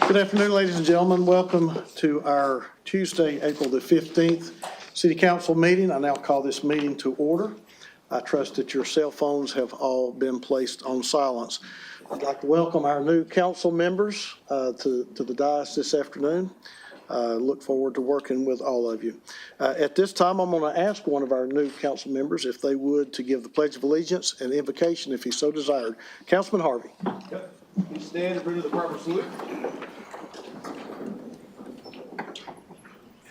Good afternoon, ladies and gentlemen. Welcome to our Tuesday, April the 15th City Council meeting. I now call this meeting to order. I trust that your cell phones have all been placed on silence. I'd like to welcome our new council members to the dais this afternoon. Look forward to working with all of you. At this time, I'm going to ask one of our new council members if they would to give the Pledge of Allegiance and invocation if he so desired. Councilman Harvey. Yep. Please stand and bring to the proper salute.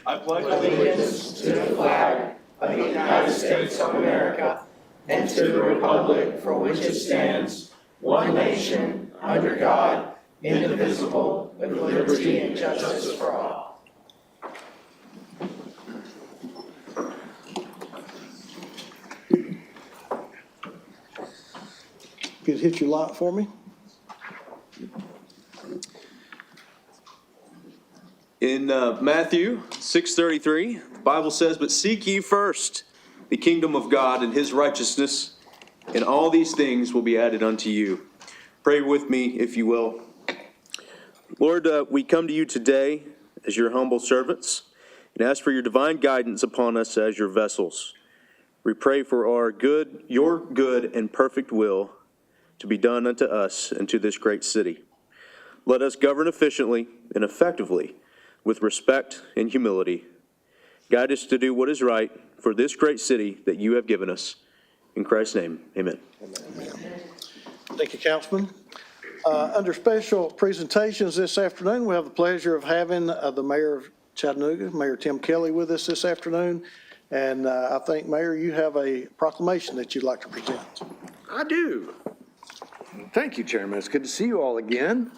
I pledge allegiance to the flag of the United States of America and to the republic for which it stands, one nation, under God, indivisible, with liberty and justice for all. If you'd hit your light for me. In Matthew 6:33, the Bible says, "But seek ye first the kingdom of God and his righteousness, and all these things will be added unto you." Pray with me, if you will. Lord, we come to you today as your humble servants and ask for your divine guidance upon us as your vessels. We pray for your good and perfect will to be done unto us and to this great city. Let us govern efficiently and effectively with respect and humility. Guide us to do what is right for this great city that you have given us. In Christ's name, amen. Amen. Thank you, Councilman. Under special presentations this afternoon, we have the pleasure of having the Mayor of Chattanooga, Mayor Tim Kelly, with us this afternoon. And I think, Mayor, you have a proclamation that you'd like to present. I do. Thank you, Chairman. It's good to see you all again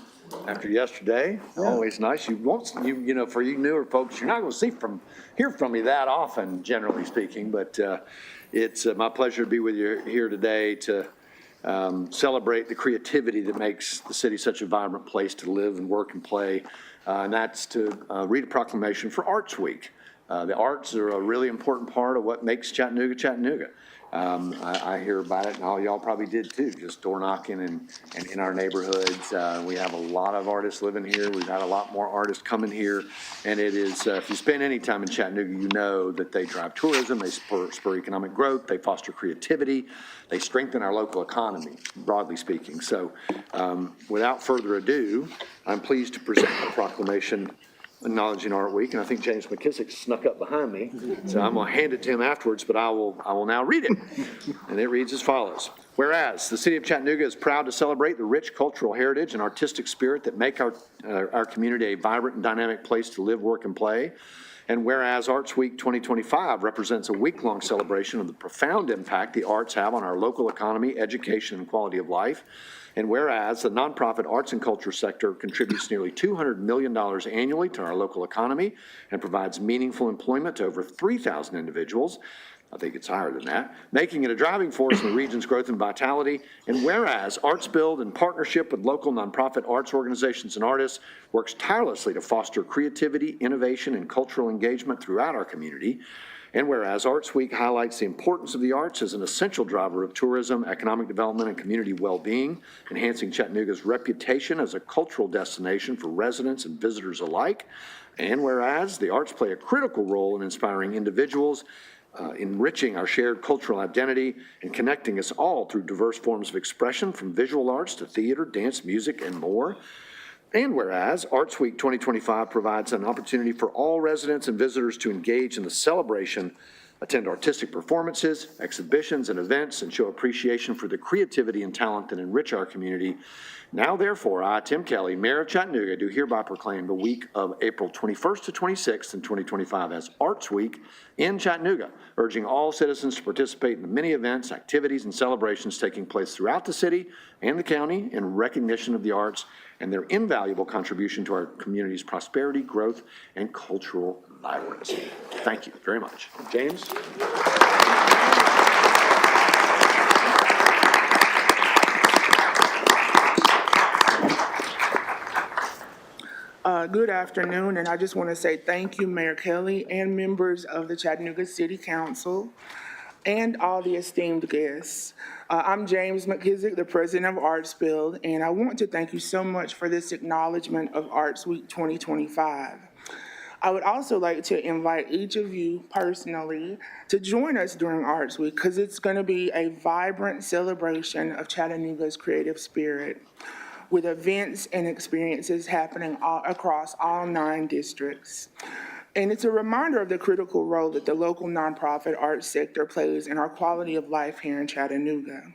after yesterday. Yeah. Always nice. You know, for you newer folks, you're not going to hear from me that often, generally speaking. But it's my pleasure to be with you here today to celebrate the creativity that makes the city such a vibrant place to live and work and play. And that's to read a proclamation for Arts Week. The arts are a really important part of what makes Chattanooga, Chattanooga. I hear about it, and all y'all probably did too, just door knocking and in our neighborhoods. We have a lot of artists living here. We've had a lot more artists coming here. And it is, if you spend any time in Chattanooga, you know that they drive tourism, they spur economic growth, they foster creativity, they strengthen our local economy, broadly speaking. So without further ado, I'm pleased to present a proclamation acknowledging Art Week, and I think James McKissick snuck up behind me, so I'm going to hand it to him afterwards, but I will now read it. And it reads as follows. Whereas the city of Chattanooga is proud to celebrate the rich cultural heritage and artistic spirit that make our community a vibrant and dynamic place to live, work, and play. And whereas Arts Week 2025 represents a week-long celebration of the profound impact the arts have on our local economy, education, and quality of life. And whereas the nonprofit arts and culture sector contributes nearly $200 million annually to our local economy and provides meaningful employment to over 3,000 individuals, I think it's higher than that, making it a driving force in the region's growth and vitality. And whereas Arts Build, in partnership with local nonprofit arts organizations and artists, works tirelessly to foster creativity, innovation, and cultural engagement throughout our community. And whereas Arts Week highlights the importance of the arts as an essential driver of tourism, economic development, and community well-being, enhancing Chattanooga's reputation as a cultural destination for residents and visitors alike. And whereas the arts play a critical role in inspiring individuals, enriching our shared cultural identity, and connecting us all through diverse forms of expression, from visual arts to theater, dance, music, and more. And whereas Arts Week 2025 provides an opportunity for all residents and visitors to engage in the celebration, attend artistic performances, exhibitions, and events, and show appreciation for the creativity and talent that enrich our community. Now, therefore, I, Tim Kelly, Mayor of Chattanooga, do hereby proclaim the week of April 21st to 26th in 2025 as Arts Week in Chattanooga, urging all citizens to participate in the many events, activities, and celebrations taking place throughout the city and the county in recognition of the arts and their invaluable contribution to our community's prosperity, growth, and cultural vibrancy. Thank you very much. James? Good afternoon, and I just want to say thank you, Mayor Kelly, and members of the Chattanooga City Council. and all the esteemed guests. I'm James McKissick, the president of Arts Build, and I want to thank you so much for this acknowledgement of Arts Week 2025. I would also like to invite each of you personally to join us during Arts Week because it's going to be a vibrant celebration of Chattanooga's creative spirit with events and experiences happening across all 9 districts. And it's a reminder of the critical role that the local nonprofit arts sector plays in our quality of life here in Chattanooga.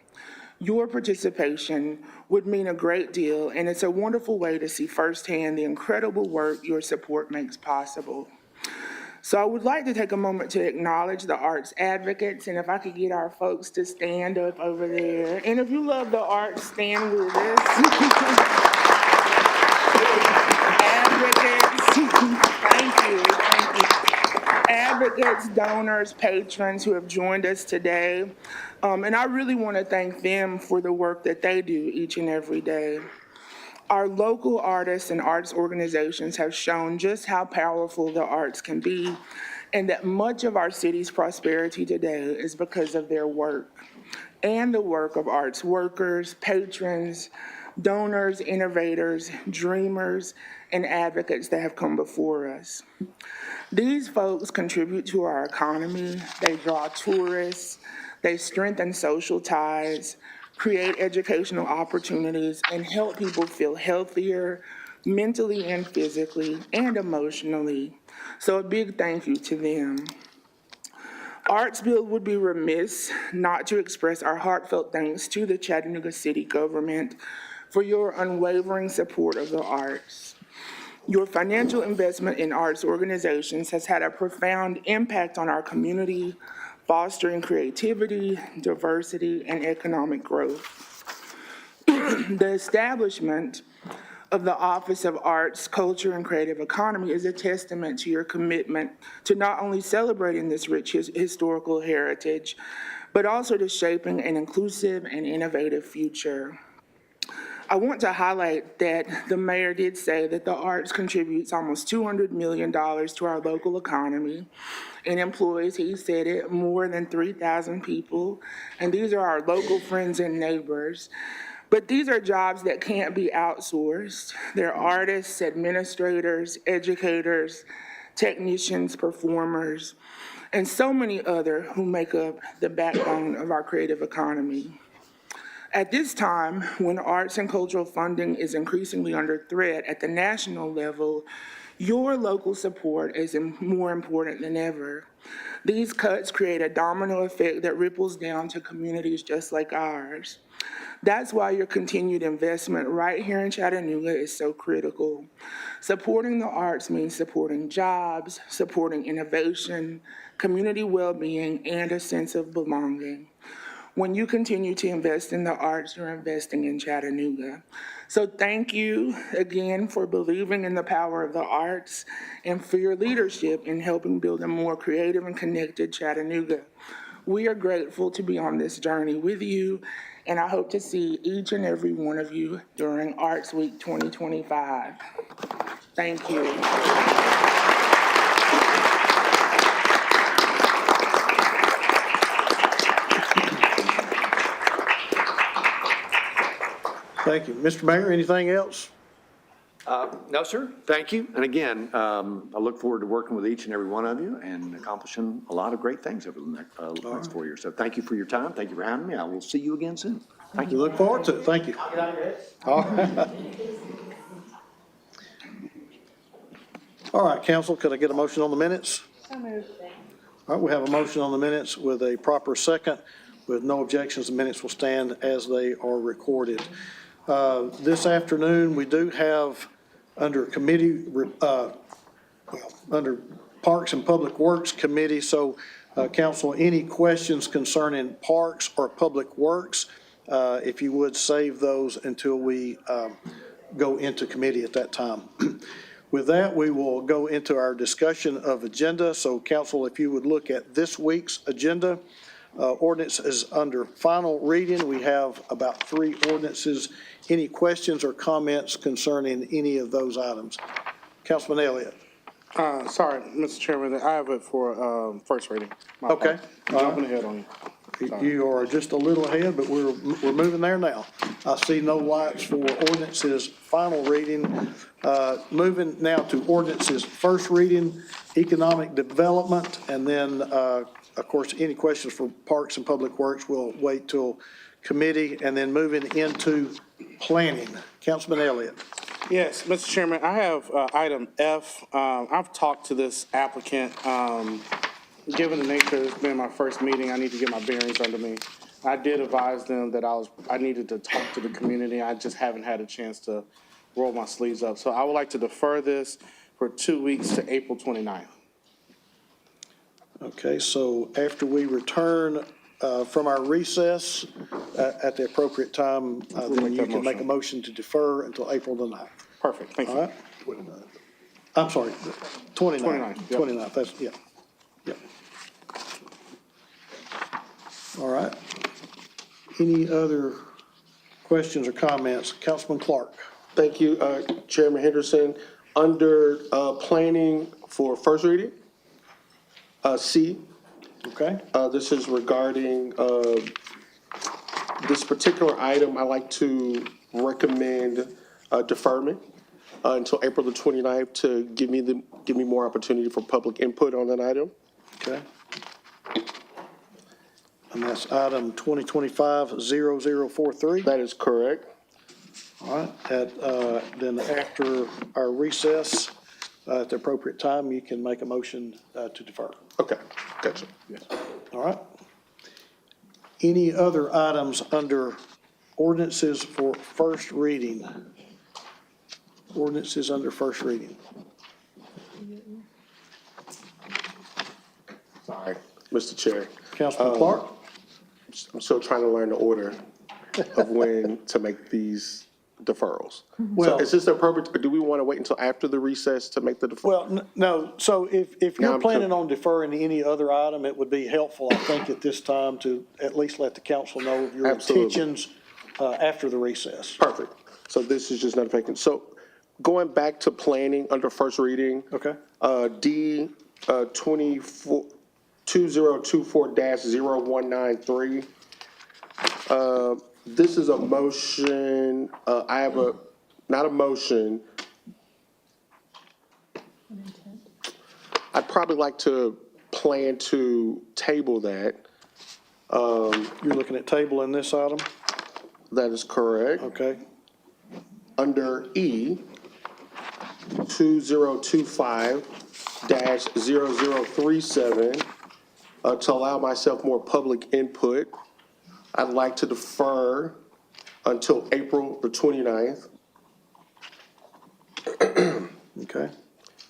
Your participation would mean a great deal, and it's a wonderful way to see firsthand the incredible work your support makes possible. So I would like to take a moment to acknowledge the arts advocates, and if I could get our folks to stand up over there. And if you love the arts, stand with us. Advocates, thank you. Advocates, donors, patrons who have joined us today. And I really want to thank them for the work that they do each and every day. Our local artists and arts organizations have shown just how powerful the arts can be, and that much of our city's prosperity today is because of their work and the work of arts workers, patrons, donors, innovators, dreamers, and advocates that have come before us. These folks contribute to our economy, they draw tourists, they strengthen social ties, create educational opportunities, and help people feel healthier mentally and physically and emotionally. So a big thank you to them. Arts Build would be remiss not to express our heartfelt thanks to the Chattanooga City government for your unwavering support of the arts. Your financial investment in arts organizations has had a profound impact on our community, fostering creativity, diversity, and economic growth. The establishment of the Office of Arts, Culture, and Creative Economy is a testament to your commitment to not only celebrating this rich historical heritage, but also to shaping an inclusive and innovative future. I want to highlight that the mayor did say that the arts contributes almost $200 million to our local economy and employs, he said it, more than 3,000 people. And these are our local friends and neighbors. But these are jobs that can't be outsourced. They're artists, administrators, educators, technicians, performers, and so many other who make up the backbone of our creative economy. At this time, when arts and cultural funding is increasingly under threat at the national level, your local support is more important than ever. These cuts create a domino effect that ripples down to communities just like ours. That's why your continued investment right here in Chattanooga is so critical. Supporting the arts means supporting jobs, supporting innovation, community well-being, and a sense of belonging. When you continue to invest in the arts, you're investing in Chattanooga. So thank you again for believing in the power of the arts and for your leadership in helping build a more creative and connected Chattanooga. We are grateful to be on this journey with you, and I hope to see each and every one of you during Arts Week 2025. Thank you. Thank you. Mr. Mayor, anything else? No, sir. Thank you. And again, I look forward to working with each and every one of you and accomplishing a lot of great things over the next 4 years. So thank you for your time. Thank you for having me. I will see you again soon. Thank you. We look forward to it. Thank you. All right. All right, council, could I get a motion on the minutes? So moved. All right, we have a motion on the minutes with a proper second. With no objections, the minutes will stand as they are recorded. This afternoon, we do have under committee, under Parks and Public Works Committee. So, council, any questions concerning Parks or Public Works, if you would save those until we go into committee at that time. With that, we will go into our discussion of agenda. So, council, if you would look at this week's agenda. Ordinance is under final reading. We have about 3 ordinances. Any questions or comments concerning any of those items? Councilman Elliott. Sorry, Mr. Chairman, I have it for first reading. My Okay. apologies. Jumping ahead on you. You are just a little ahead, but we're moving there now. I see no lights for ordinances final reading. Moving now to ordinances first reading, economic development, and then, of course, any questions for Parks and Public Works will wait till committee, and then moving into planning. Councilman Elliott. Yes, Mr. Chairman, I have item F. I've talked to this applicant. Given the nature, it's been my first meeting, I need to get my bearings under me. I did advise them that I needed to talk to the community. I just haven't had a chance to roll my sleeves up. So I would like to defer this for 2 weeks to April 29th. Okay, so after we return from our recess at the appropriate time, then you can make a motion to defer until April the 9th. Perfect, thank All you. right? I'm sorry, 29th. 29th, yep. 29th, that's, yeah. All right. Any other questions or comments? Councilman Clark. Thank you, Chairman Henderson. Under planning for first reading, C, Okay? this is regarding this particular item. I like to recommend deferment until April the 29th to give me more opportunity for public input on that item. Okay. And that's item 2025-0043. That is correct. All right, then after our recess, at the appropriate time, you can make a motion to defer. Okay, gotcha. All right? Any other items under ordinances for first reading? Ordinances under first reading. Sorry, Mr. Chair. Councilman Clark? I'm still trying to learn the order of when to make these deferrals. Well- So is this appropriate, or do we want to wait until after the recess to make the deferral? Well, no, so if Now you're I'm planning on deferring any other item, it would be helpful, I think, at this time to at least let the council know of your Absolutely. intentions after the recess. Perfect. So this is just notification. So going back to planning under first reading. Okay? D, 2024-0193. This is a motion, I have not a motion. I'd probably like to plan to table that. You're looking at tabling this item? That is correct. Okay? Under E, 2025-0037, to allow myself more public input, I'd like to defer until April the 29th. Okay?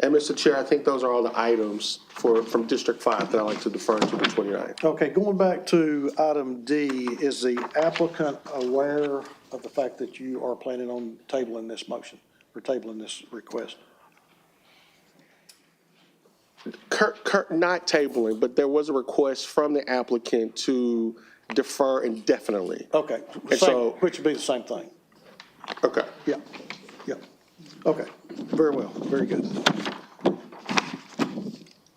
And Mr. Chair, I think those are all the items from District 5 that I'd like to defer until the 29th. Okay, going back to item D, is the applicant aware of the fact that you are planning on tabling this motion or tabling this request? Not tabling, but there was a request from the applicant to defer indefinitely. Okay, And so- which would be the same thing. Okay. Yeah, yeah. Okay, very well, very good.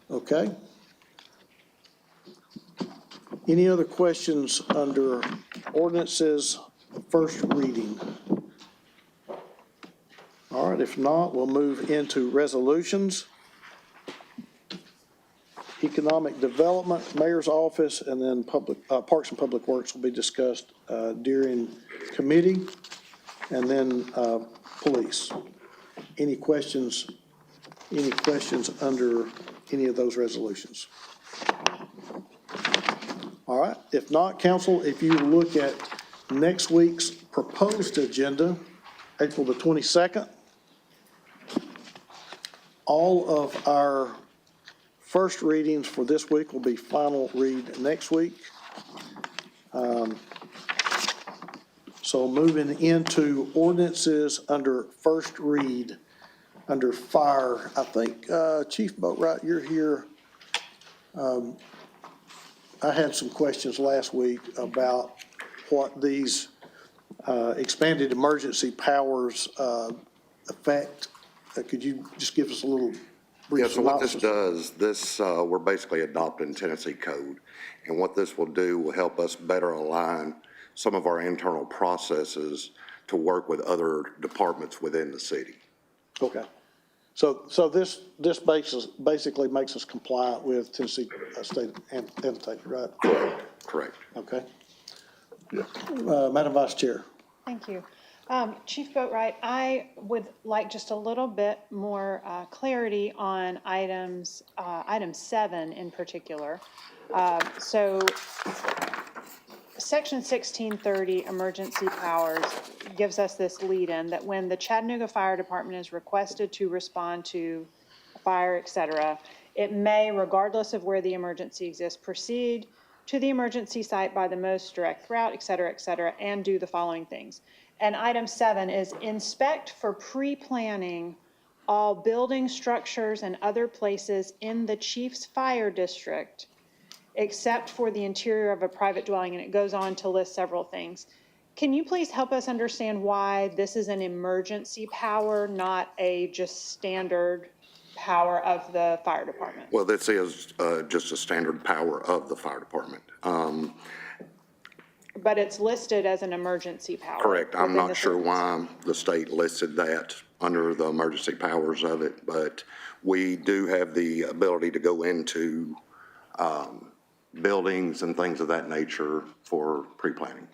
Okay. Any other questions under ordinances, first reading? All right, if not, we'll move into resolutions. Economic development, mayor's office, and then Parks and Public Works will be discussed during committee, and then police. Any questions under any of those resolutions? All right, if not, council, if you look at next week's proposed agenda, April the 22nd, all of our first readings for this week will be final read next week. So moving into ordinances under first read, under fire, I think, Chief Boatright, you're here. I had some questions last week about what these expanded emergency powers affect. Could you just give us a little brief Yeah, so what this synopsis? does, we're basically adopting Tennessee code. And what this will do will help us better align some of our internal processes to work with other departments within the city. Okay. So this basically makes us compliant with Tennessee state annotated, right? Correct. Okay. Madam Vice Chair. Thank you. Chief Boatwright, I would like just a little bit more clarity on item 7 in particular. So Section 1630, emergency powers, gives us this lead-in that when the Chattanooga Fire Department is requested to respond to a fire, et cetera, it may, regardless of where the emergency exists, proceed to the emergency site by the most direct route, et cetera, and do the following things. And item 7 is inspect for pre-planning all building structures and other places in the chief's fire district except for the interior of a private dwelling, and it goes on to list several things. Can you please help us understand why this is an emergency power, not a just standard power of the fire department? Well, this is just a standard power of the fire department. But it's listed as an emergency power. Correct. I'm within not the sure ordinance. why the state listed that under the emergency powers of it, but we do have the ability to go into buildings and things of that nature for pre-planning.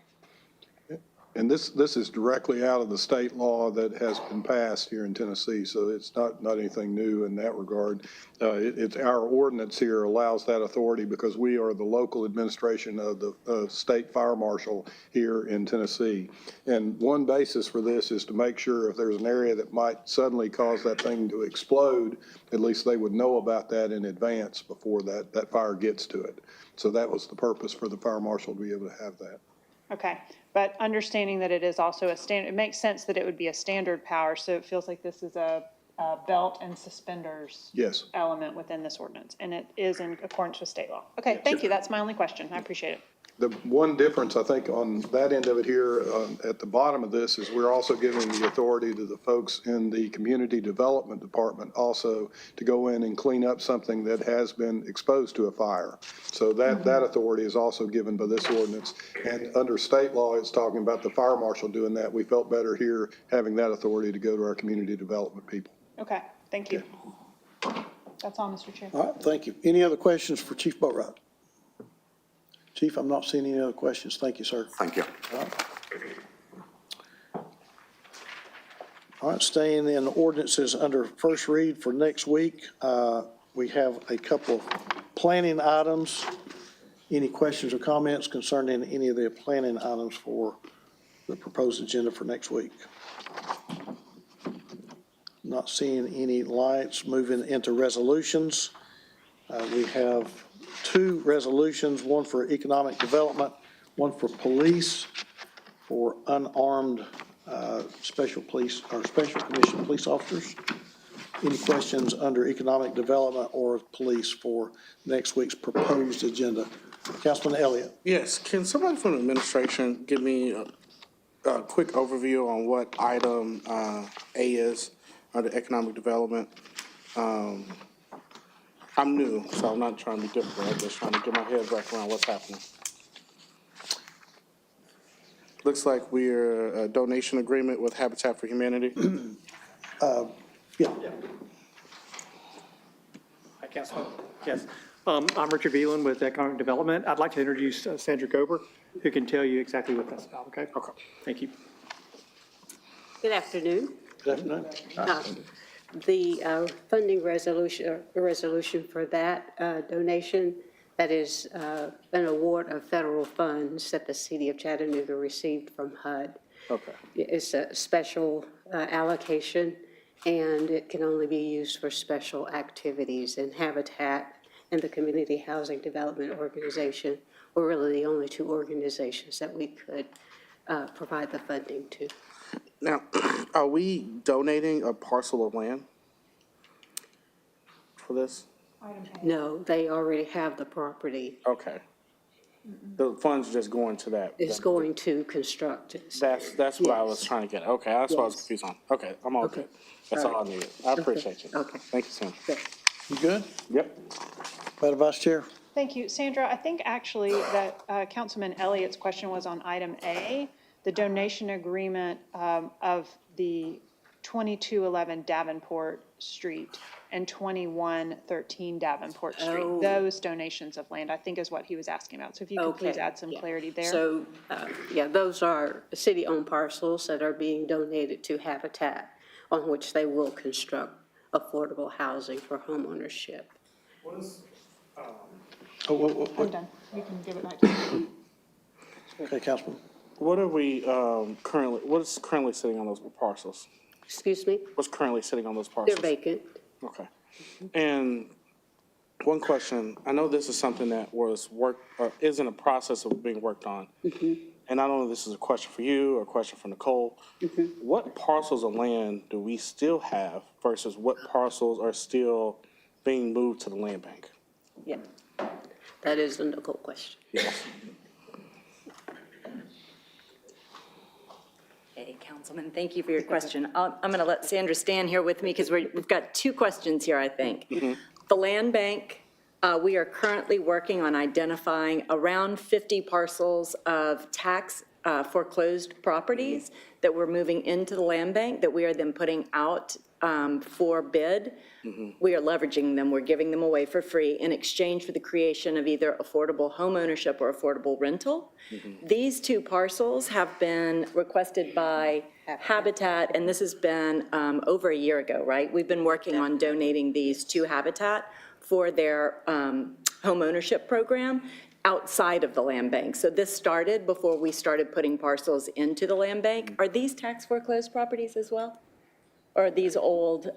And this is directly out of the state law that has been passed here in Tennessee, so it's not anything new in that regard. It's our ordinance here allows that authority because we are the local administration of the state fire marshal here in Tennessee. And one basis for this is to make sure if there's an area that might suddenly cause that thing to explode, at least they would know about that in advance before that fire gets to it. So that was the purpose for the fire marshal to be able to have that. Okay, but understanding that it is also a standard, it makes sense that it would be a standard power, so it feels like this is a belt and suspenders Yes. element within this ordinance, and it is in accordance with state law. Okay, thank you, that's my only question, I appreciate it. The one difference, I think, on that end of it here, at the bottom of this, is we're also giving the authority to the folks in the Community Development Department also to go in and clean up something that has been exposed to a fire. So that authority is also given by this ordinance. And under state law, it's talking about the fire marshal doing that. We felt better here having that authority to go to our community development people. Okay, thank you. That's all, Mr. Chair. All right, thank you. Any other questions for Chief Boatwright? Chief, I'm not seeing any other questions. Thank you, sir. Thank you. All right, staying in ordinances under first read for next week, we have a couple of planning items. Any questions or comments concerning any of the planning items for the proposed agenda for next week? Not seeing any lights. Moving into resolutions. We have two resolutions, one for economic development, one for police, for unarmed special police or special commission police officers. Any questions under economic development or police for next week's proposed agenda? Councilman Elliott. Yes, can somebody from the administration give me a quick overview on what item A is under economic development? I'm new, so I'm not trying to be difficult, I'm just trying to get my head back around what's happening. Looks like we're a donation agreement with Habitat for Humanity. Yeah. Hi, Councilman. Yes. I'm Richard Veland with Economic Development. I'd like to introduce Sandra Gober, who can tell you exactly what that's about, okay? Okay. Thank you. Good afternoon. Good afternoon. The funding resolution for that donation, that is an award of federal funds that the city of Chattanooga received from HUD. Okay. It's a special allocation, and it can only be used for special activities. And Habitat and the Community Housing Development Organization were really the only two organizations that we could provide the funding to. Now, are we donating a parcel of land for this? No, they already have the property. Okay. The funds just going to that. It's going to construct it. That's what I was Yes. trying to get. Okay, that's what I was Yes. confused on. Okay, I'm all Okay. good. That's all I needed. I appreciate you. Okay. Thank you, Sam. Good. You good? Yep. Madam Vice Chair? Thank you. Sandra, I think actually that Councilman Elliott's question was on item A, the donation agreement of the 2211 Davenport Street and 2113 Davenport Street. Oh. Those donations of land, I think is what he was asking about. So if you could please Okay, add some yeah. clarity there. So, yeah, those are city-owned parcels that are being donated to Habitat, on which they will construct affordable housing for homeownership. I'm done. You can give it back to me. Okay, Councilman. What are we what is currently sitting on those parcels? Excuse me? What's currently sitting on those They're parcels? vacant. Okay. And one question, I know this is something that was is in a process of being worked on. And I don't know if this is a question for you or a question for Nicole. What parcels of land do we still have versus what parcels are still being moved to the land bank? Yeah. That is a Nicole question. Hey, Councilman, thank you for your question. I'm going to let Sandra stand here with me because we've got two questions here, I think. The land bank, we are currently working on identifying around 50 parcels of tax foreclosed properties that we're moving into the land bank that we are then putting out for bid. We are leveraging them, we're giving them away for free in exchange for the creation of either affordable home ownership or affordable rental. These two parcels have been requested by Habitat, and this has been over a year ago, right? We've been working on donating these to Habitat for their home ownership program outside of the land bank. So this started before we started putting parcels into the land bank. Are these tax foreclosed properties as well? Or are these old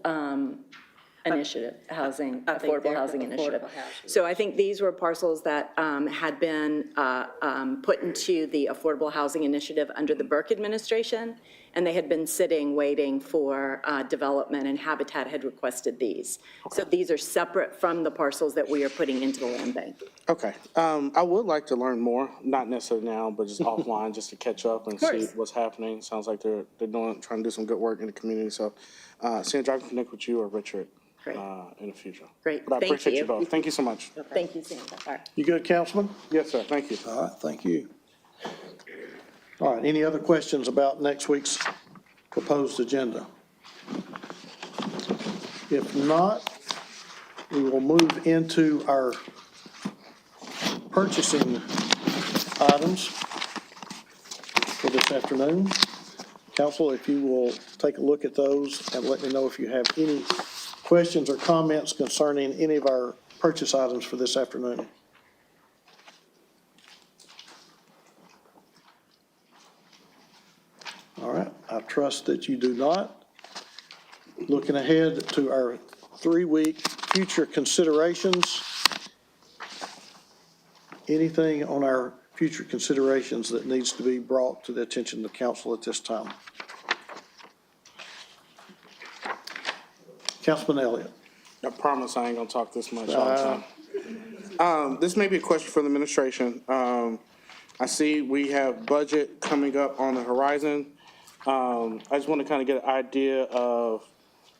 initiative, housing, I think affordable they're housing initiative? affordable housing. So I think these were parcels that had been put into the Affordable Housing Initiative under the Burke administration, and they had been sitting, waiting for development, and Habitat had requested these. So these are separate from the parcels that we are putting into the land bank. Okay. I would like to learn more, not necessarily now, but just offline, just to catch up and see course. what's happening. Sounds like they're trying to do some good work in the community. So, Sandra, I can connect with you or Richard Great. in the future. Great. But I Thank appreciate you you. both. Thank you so much. Thank you, Sandra. All right. You good, Councilman? Yes, sir. Thank you. All right, thank you. All right, any other questions about next week's proposed agenda? If not, we will move into our purchasing items for this afternoon. Council, if you will take a look at those and let me know if you have any questions or comments concerning any of our purchase items for this afternoon. All right, I trust that you do not. Looking ahead to our 3-week future considerations. Anything on our future considerations that needs to be brought to the attention of the council at this time? Councilman Elliott. I promise I ain't gonna talk this much all the time. This may be a question for the administration. I see we have budget coming up on the horizon. I just want to kind of get an idea of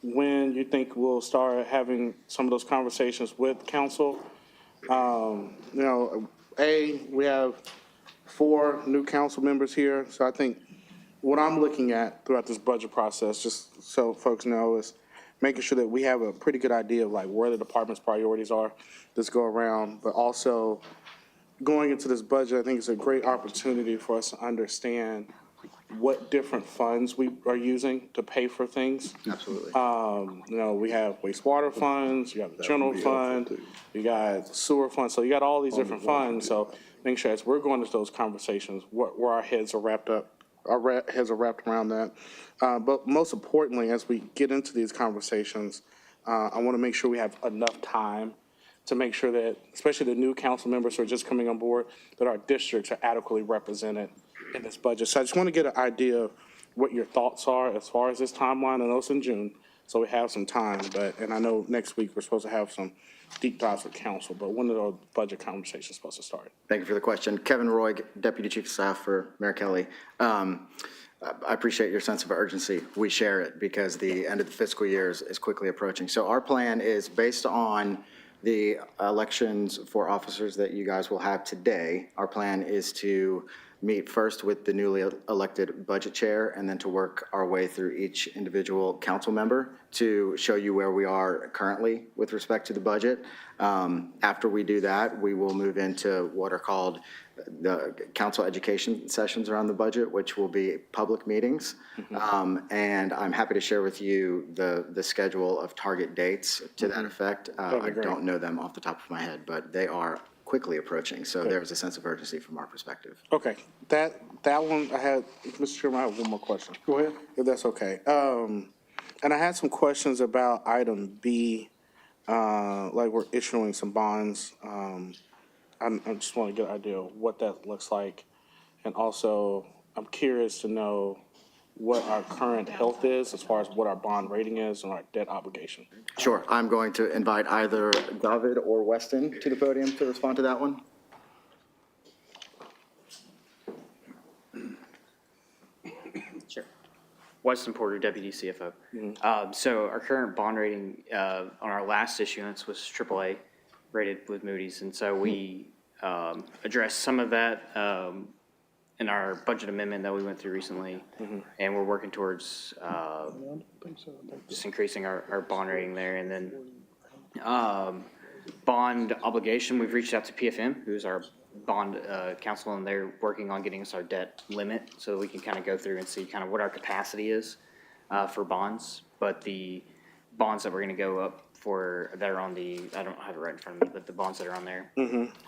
when you think we'll start having some of those conversations with council. We have 4 new council members here, so I think what I'm looking at throughout this budget process, just so folks know, is making sure that we have a pretty good idea of like where the department's priorities are this go around, but also going into this budget, I think it's a great opportunity for us to understand what different funds we are using to pay for things. Absolutely. We have wastewater funds, you have the general fund, you got sewer funds, so you got all these different funds. So make sure as we're going into those conversations, where our heads are wrapped up, heads are wrapped around that. But most importantly, as we get into these conversations, I want to make sure we have enough time to make sure that, especially the new council members who are just coming on board, that our districts are adequately represented in this budget. So I just want to get an idea of what your thoughts are as far as this timeline. I know it's in June, so we have some time, and I know next week we're supposed to have some deep dives with council, but when are those budget conversations supposed to start? Thank you for the question. Kevin Roy, Deputy Chief of Staff for Mayor Kelly. I appreciate your sense of urgency. We share it because the end of the fiscal year is quickly approaching. So our plan is based on the elections for officers that you guys will have today. Our plan is to meet first with the newly elected budget chair and then to work our way through each individual council member to show you where we are currently with respect to the budget. After we do that, we will move into what are called the council education sessions around the budget, which will be public meetings. And I'm happy to share with you the schedule of target dates to that effect. I don't know them off the top of my head, but they are quickly approaching. So there's a sense of urgency from our perspective. Okay, that one, I had, Mr. Chairman, I have one more question. Go ahead. If that's okay. And I had some questions about item B, like we're issuing some bonds. I just want to get an idea of what that looks like. And also, I'm curious to know what our current health is as far as what our bond rating is and our debt obligation. Sure, I'm going to invite either David or Weston to the podium to respond to that one. Sure. Weston Porter, Deputy CFO. So our current bond rating on our last issuance was AAA rated with Moody's. And so we addressed some of that in our budget amendment that we went through recently. And we're working towards just increasing our bond rating there. And then bond obligation, we've reached out to PFM, who's our bond counsel, and they're working on getting us our debt limit so that we can kind of go through and see kind of what our capacity is for bonds. But the bonds that we're going to go up for that are on the, I don't have it right in front of me, but the bonds that are on there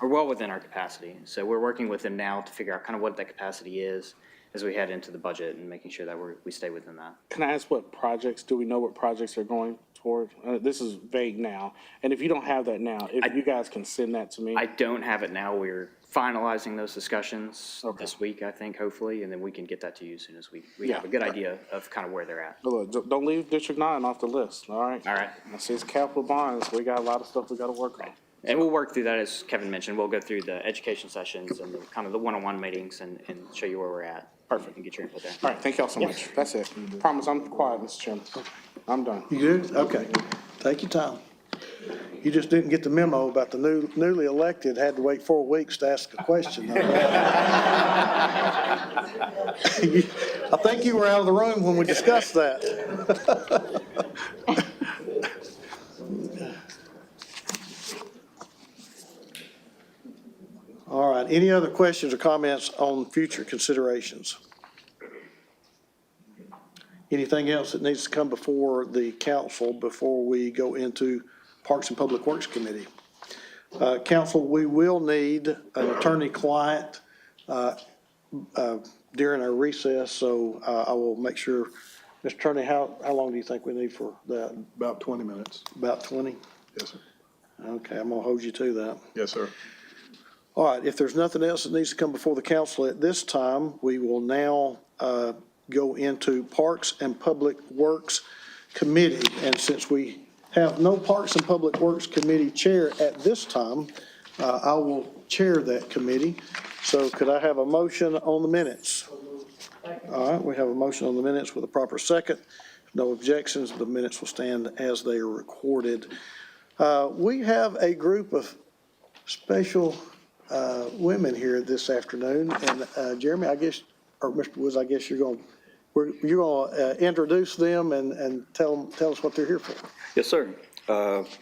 are well within our capacity. So we're working with them now to figure out kind of what that capacity is as we head into the budget and making sure that we stay within that. Can I ask what projects, do we know what projects are going toward? This is vague now. And if you don't have that now, if you guys can send that to me. I don't have it now. We're finalizing those discussions this week, I think, hopefully, and then we can get that to you as soon as we have a good idea of kind of where they're at. But look, don't leave District 9 off the list, all right? All right. I see it's capital bonds. We got a lot of stuff we got to work on. And we'll work through that, as Kevin mentioned. We'll go through the education sessions and kind of the one-on-one meetings and show you where we're at. Perfect. And get your input there. All right, thank y'all so much. That's it. Promise I'm quiet, Mr. Chairman. I'm done. You good? Okay. Take your time. You just didn't get the memo about the newly elected had to wait 4 weeks to ask a question. I think you were out of the room when we discussed that. All right, any other questions or comments on future considerations? Anything else that needs to come before the council before we go into Parks and Public Works Committee? Council, we will need an attorney-client during our recess, so I will make sure. Mr. Attorney, how long do you think we need for that? About 20 minutes. About 20? Yes, sir. Okay, I'm gonna hold you to that. Yes, sir. All right, if there's nothing else that needs to come before the council at this time, we will now go into Parks and Public Works Committee. And since we have no Parks and Public Works Committee chair at this time, I will chair that committee. So could I have a motion on the minutes? All right, we have a motion on the minutes with a proper second. No objections, the minutes will stand as they are recorded. We have a group of special women here this afternoon, and Jeremy, I guess, or Mr. Woods, I guess you're going to introduce them and tell us what they're here for. Yes, sir.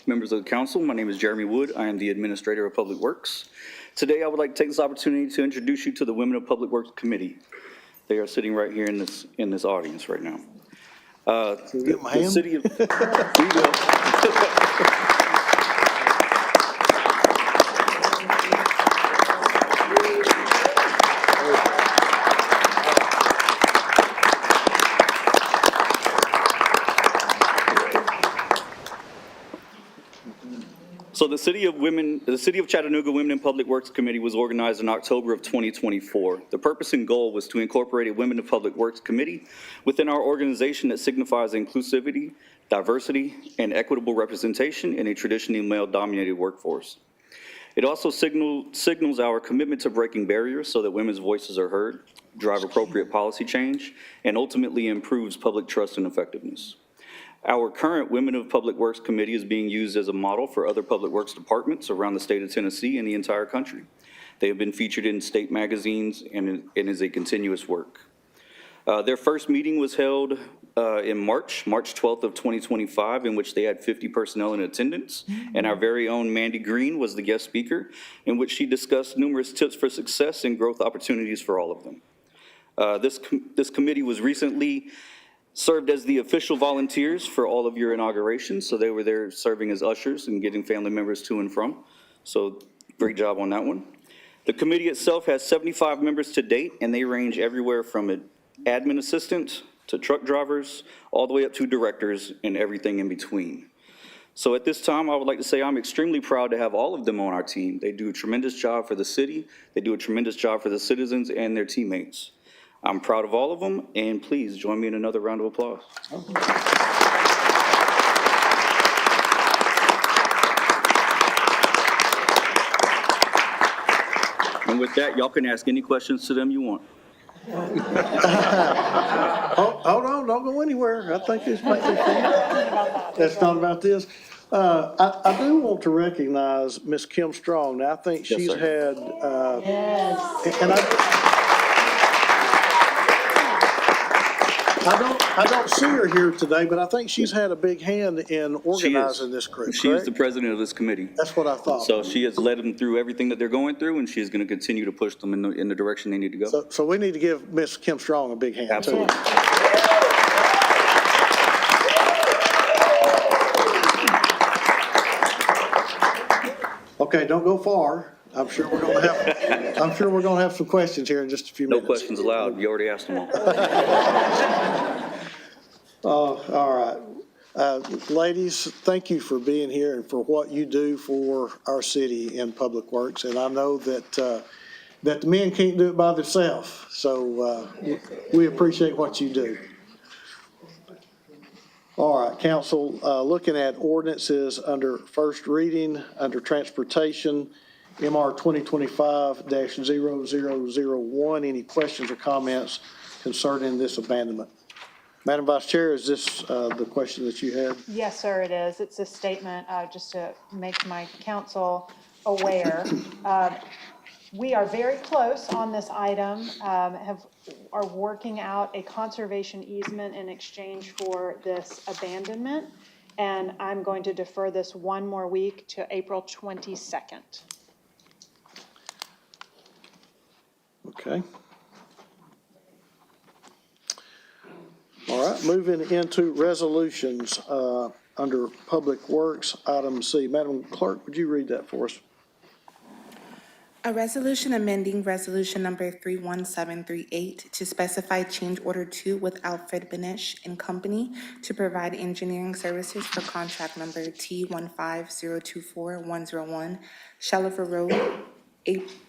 Members of the council, my name is Jeremy Wood. I am the Administrator of Public Works. Today, I would like to take this opportunity to introduce you to the Women of Public Works Committee. They are sitting right here in this audience right now. Can we give them a hand? The city of, we will. So the City of Chattanooga Women in Public Works Committee was organized in October of 2024. The purpose and goal was to incorporate a Women in Public Works Committee within our organization that signifies inclusivity, diversity, and equitable representation in a traditionally male-dominated workforce. It also signals our commitment to breaking barriers so that women's voices are heard, drive appropriate policy change, and ultimately improves public trust and effectiveness. Our current Women of Public Works Committee is being used as a model for other public works departments around the state of Tennessee and the entire country. They have been featured in state magazines and is a continuous work. Their first meeting was held in March 12th of 2025, in which they had 50 personnel in attendance, and our very own Mandy Green was the guest speaker, in which she discussed numerous tips for success and growth opportunities for all of them. This committee was recently served as the official volunteers for all of your inaugurations, so they were there serving as ushers and getting family members to and from. So great job on that one. The committee itself has 75 members to date, and they range everywhere from an admin assistant to truck drivers, all the way up to directors and everything in between. So at this time, I would like to say I'm extremely proud to have all of them on our team. They do a tremendous job for the city, they do a tremendous job for the citizens and their teammates. I'm proud of all of them, and please join me in another round of applause. And with that, y'all can ask any questions to them you want. Hold on, don't go anywhere. I think this might be fun. That's not about this. I do want to recognize Miss Kim Strong. Now, I think Yes, she's sir. had, and I don't see her here today, but I think she's had a big hand in organizing this group, She is correct? the president of this committee. That's what I thought. So she has led them through everything that they're going through, and she's going to continue to push them in the direction they need to go. So we need to give Miss Kim Strong a big hand, too. Absolutely. Okay, don't go far. I'm sure we're gonna have some questions here in just a few No minutes. questions allowed. You already asked them all. All right. Ladies, thank you for being here and for what you do for our city in Public Works. And I know that the men can't do it by themselves, so we appreciate what you do. All right, council, looking at ordinances under first reading, under transportation, MR 2025-0001. Any questions or comments concerning this abandonment? Madam Vice Chair, is this the question that you had? Yes, sir, it is. It's a statement, just to make my council aware. We are very close on this item, are working out a conservation easement in exchange for this abandonment. And I'm going to defer this one more week to April 22nd. Okay. All right, moving into resolutions under Public Works, item C. Madam Clerk, would you read that for us? A resolution amending Resolution Number 31738 to specify change order 2 with Alfred Benish and Company to provide engineering services for contract number T15024-101, Shelliver Road,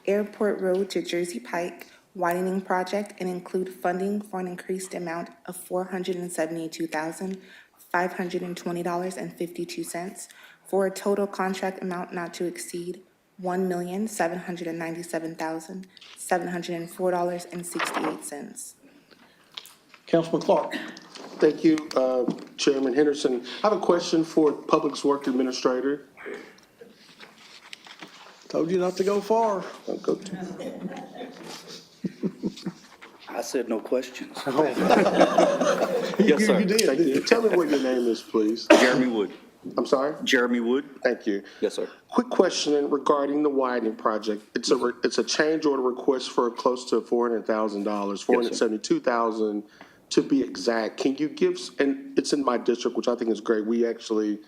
Airport Road to Jersey Pike, widening project, and include funding for an increased amount of $472,520.52 for a total contract amount not to exceed $1,797,704.68. Councilman Clark. Thank you, Chairman Henderson. I have a question for Public Works Administrator. Told you not to go far. Don't go too. I said no questions. Yes, sir. You did. Thank you. Tell me what your name is, please. Jeremy Wood. I'm sorry? Jeremy Wood. Thank you. Yes, sir. Quick question regarding the widening project. It's a change order request for close to $400,000, $472,000 to be exact. Can you give, and it's in my district, which I think is great. We actually,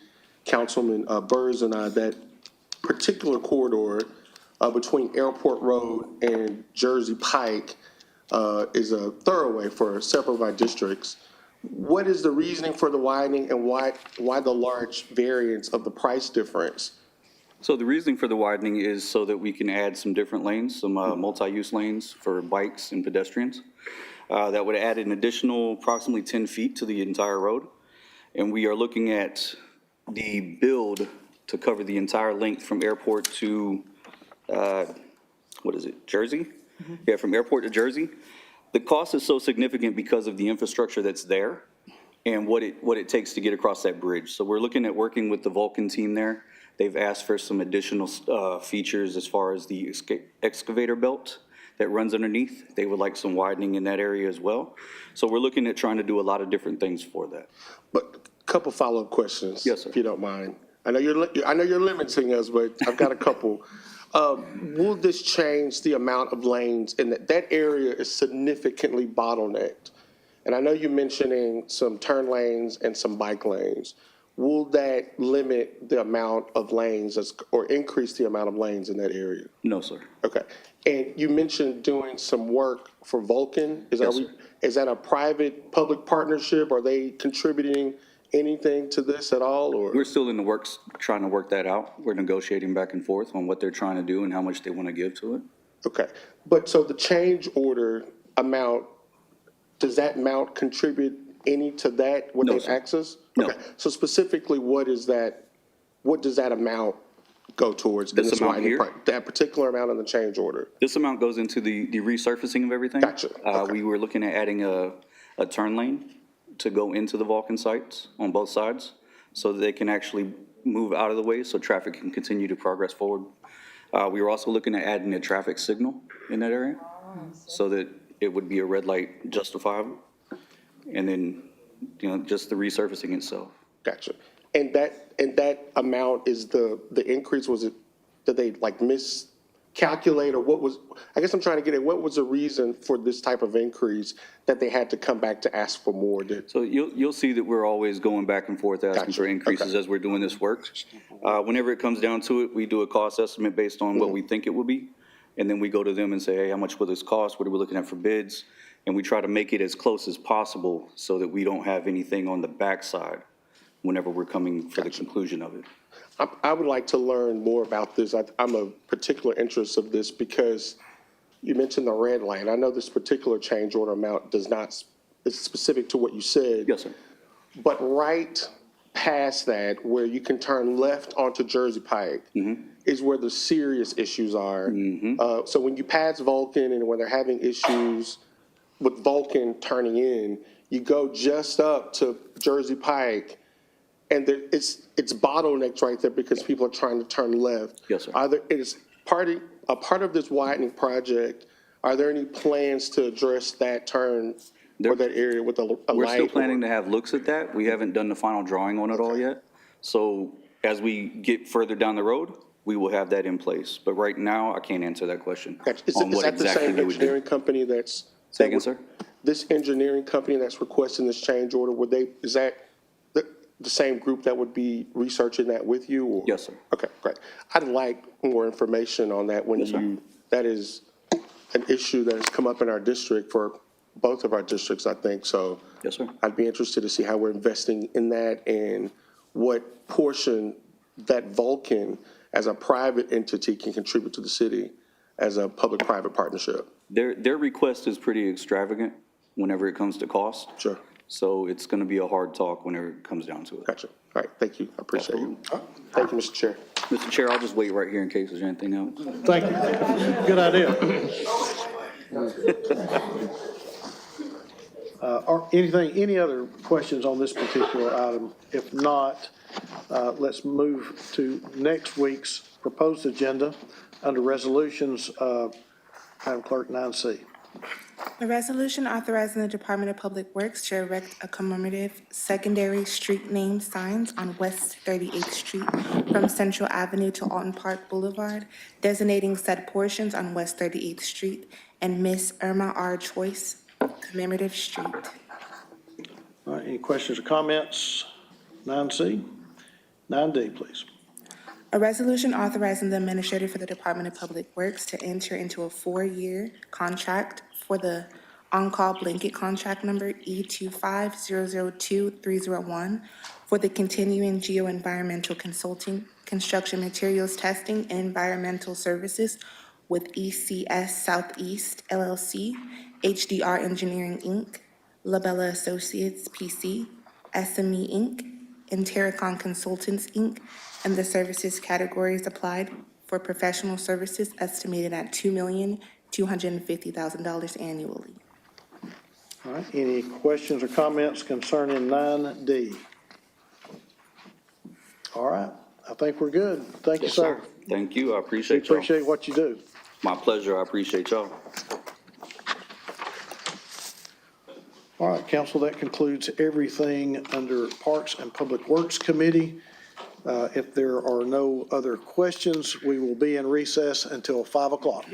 Councilman Burrs and I, that particular corridor between Airport Road and Jersey Pike is a thoroughway for several of our districts. What is the reasoning for the widening, and why the large variance of the price difference? So the reasoning for the widening is so that we can add some different lanes, some multi-use lanes for bikes and pedestrians. That would add an additional approximately 10 feet to the entire road. And we are looking at the build to cover the entire length from airport to what is it, Jersey? Yeah, from airport to Jersey. The cost is so significant because of the infrastructure that's there and what it takes to get across that bridge. So we're looking at working with the Vulcan team there. They've asked for some additional features as far as the excavator belt that runs underneath. They would like some widening in that area as well. So we're looking at trying to do a lot of different things for that. But a couple follow-up questions. Yes, sir. If you don't mind. I know you're limiting us, but I've got a couple. Will this change the amount of lanes? And that area is significantly bottlenecked. And I know you're mentioning some turn lanes and some bike lanes. Will that limit the amount of lanes or increase the amount of lanes in that area? No, sir. Okay. And you mentioned doing some work for Vulcan. Is that a private-public partnership? Are they contributing anything to this at all, or? We're still in the works, trying to work that out. We're negotiating back and forth on what they're trying to do and how much they want to give to it. Okay. But so the change order amount, does that amount contribute any to that, what No, they've sir. accessed? No. Okay. So specifically, what does that amount go towards? This amount widening here? That particular amount in the change order? This amount goes into the resurfacing of everything. Gotcha. Okay. We were looking at adding a turn lane to go into the Vulcan sites on both sides so that they can actually move out of the way so traffic can continue to progress forward. We were also looking at adding a traffic signal in that area so that it would be a red light justifiable. And then, just the resurfacing itself. Gotcha. And that amount is the increase, did they miscalculate, or what was, I guess I'm trying to get at, what was the reason for this type of increase that they had to come back to ask for more? So you'll see that we're always going back and forth asking Gotcha. for increases Okay. as we're doing this work. Whenever it comes down to it, we do a cost estimate based on what we think it will be. And then we go to them and say, hey, how much will this cost? What are we looking at for bids? And we try to make it as close as possible so that we don't have anything on the backside whenever we're coming for the conclusion of it. I would like to learn more about this. I'm a particular interest of this because you mentioned the red line. I know this particular change order amount is specific to what you said. Yes, sir. But right past that, where you can turn left onto Jersey Pike, is where the serious issues are. So when you pass Vulcan and when they're having issues with Vulcan turning in, you go just up to Jersey Pike, and it's bottlenecked right there because people are trying to turn left. Yes, sir. A part of this widening project, are there any plans to address that turn or that area with a light? We're still planning to have looks at that. We haven't done the final drawing on it all yet. So as we get further down the road, we will have that in place. But right now, I can't answer that question Gotcha. Is on what that the exactly same we would do. engineering company that's? Say again, sir? This engineering company that's requesting this change order, is that the same group that would be researching that with you? Or? Yes, sir. Okay, great. I'd like more information on that that is an issue that has come up in our district for both of our districts, I think. So Yes, sir. I'd be interested to see how we're investing in that and what portion that Vulcan as a private entity can contribute to the city as a public-private partnership. Their request is pretty extravagant whenever it comes to cost. Sure. So it's going to be a hard talk whenever it comes down to it. Gotcha. All right, thank you. I appreciate you. Thank you, Mr. Chair. Mr. Chair, I'll just wait right here in case there's anything else. Thank you. Good idea. Any other questions on this particular item? If not, let's move to next week's proposed agenda under resolutions, Madam Clerk, 9C. A resolution authorizing the Department of Public Works to erect a commemorative secondary street name signs on West 38th Street from Central Avenue to Alton Park Boulevard, designating said portions on West 38th Street and Miss Irma R. Choice Commemorative Street. All right, any questions or comments? 9C? 9D, please. A resolution authorizing the administrator for the Department of Public Works to enter into a 4-year contract for the on-call blanket contract number E25002-301 for the continuing geoenvironmental consulting, construction materials testing, and environmental services with ECS Southeast LLC, HDR Engineering Inc., Labella Associates PC, SME Inc., and Terracon Consultants Inc., and the services categories applied for professional services estimated at $2,250,000 annually. All right, any questions or comments concerning 9D? All right, I think we're good. Thank you, sir. Thank you, I We appreciate y'all. appreciate what you do. My pleasure, I appreciate y'all. All right, council, that concludes everything under Parks and Public Works Committee. If there are no other questions, we will be in recess until 5 o'clock.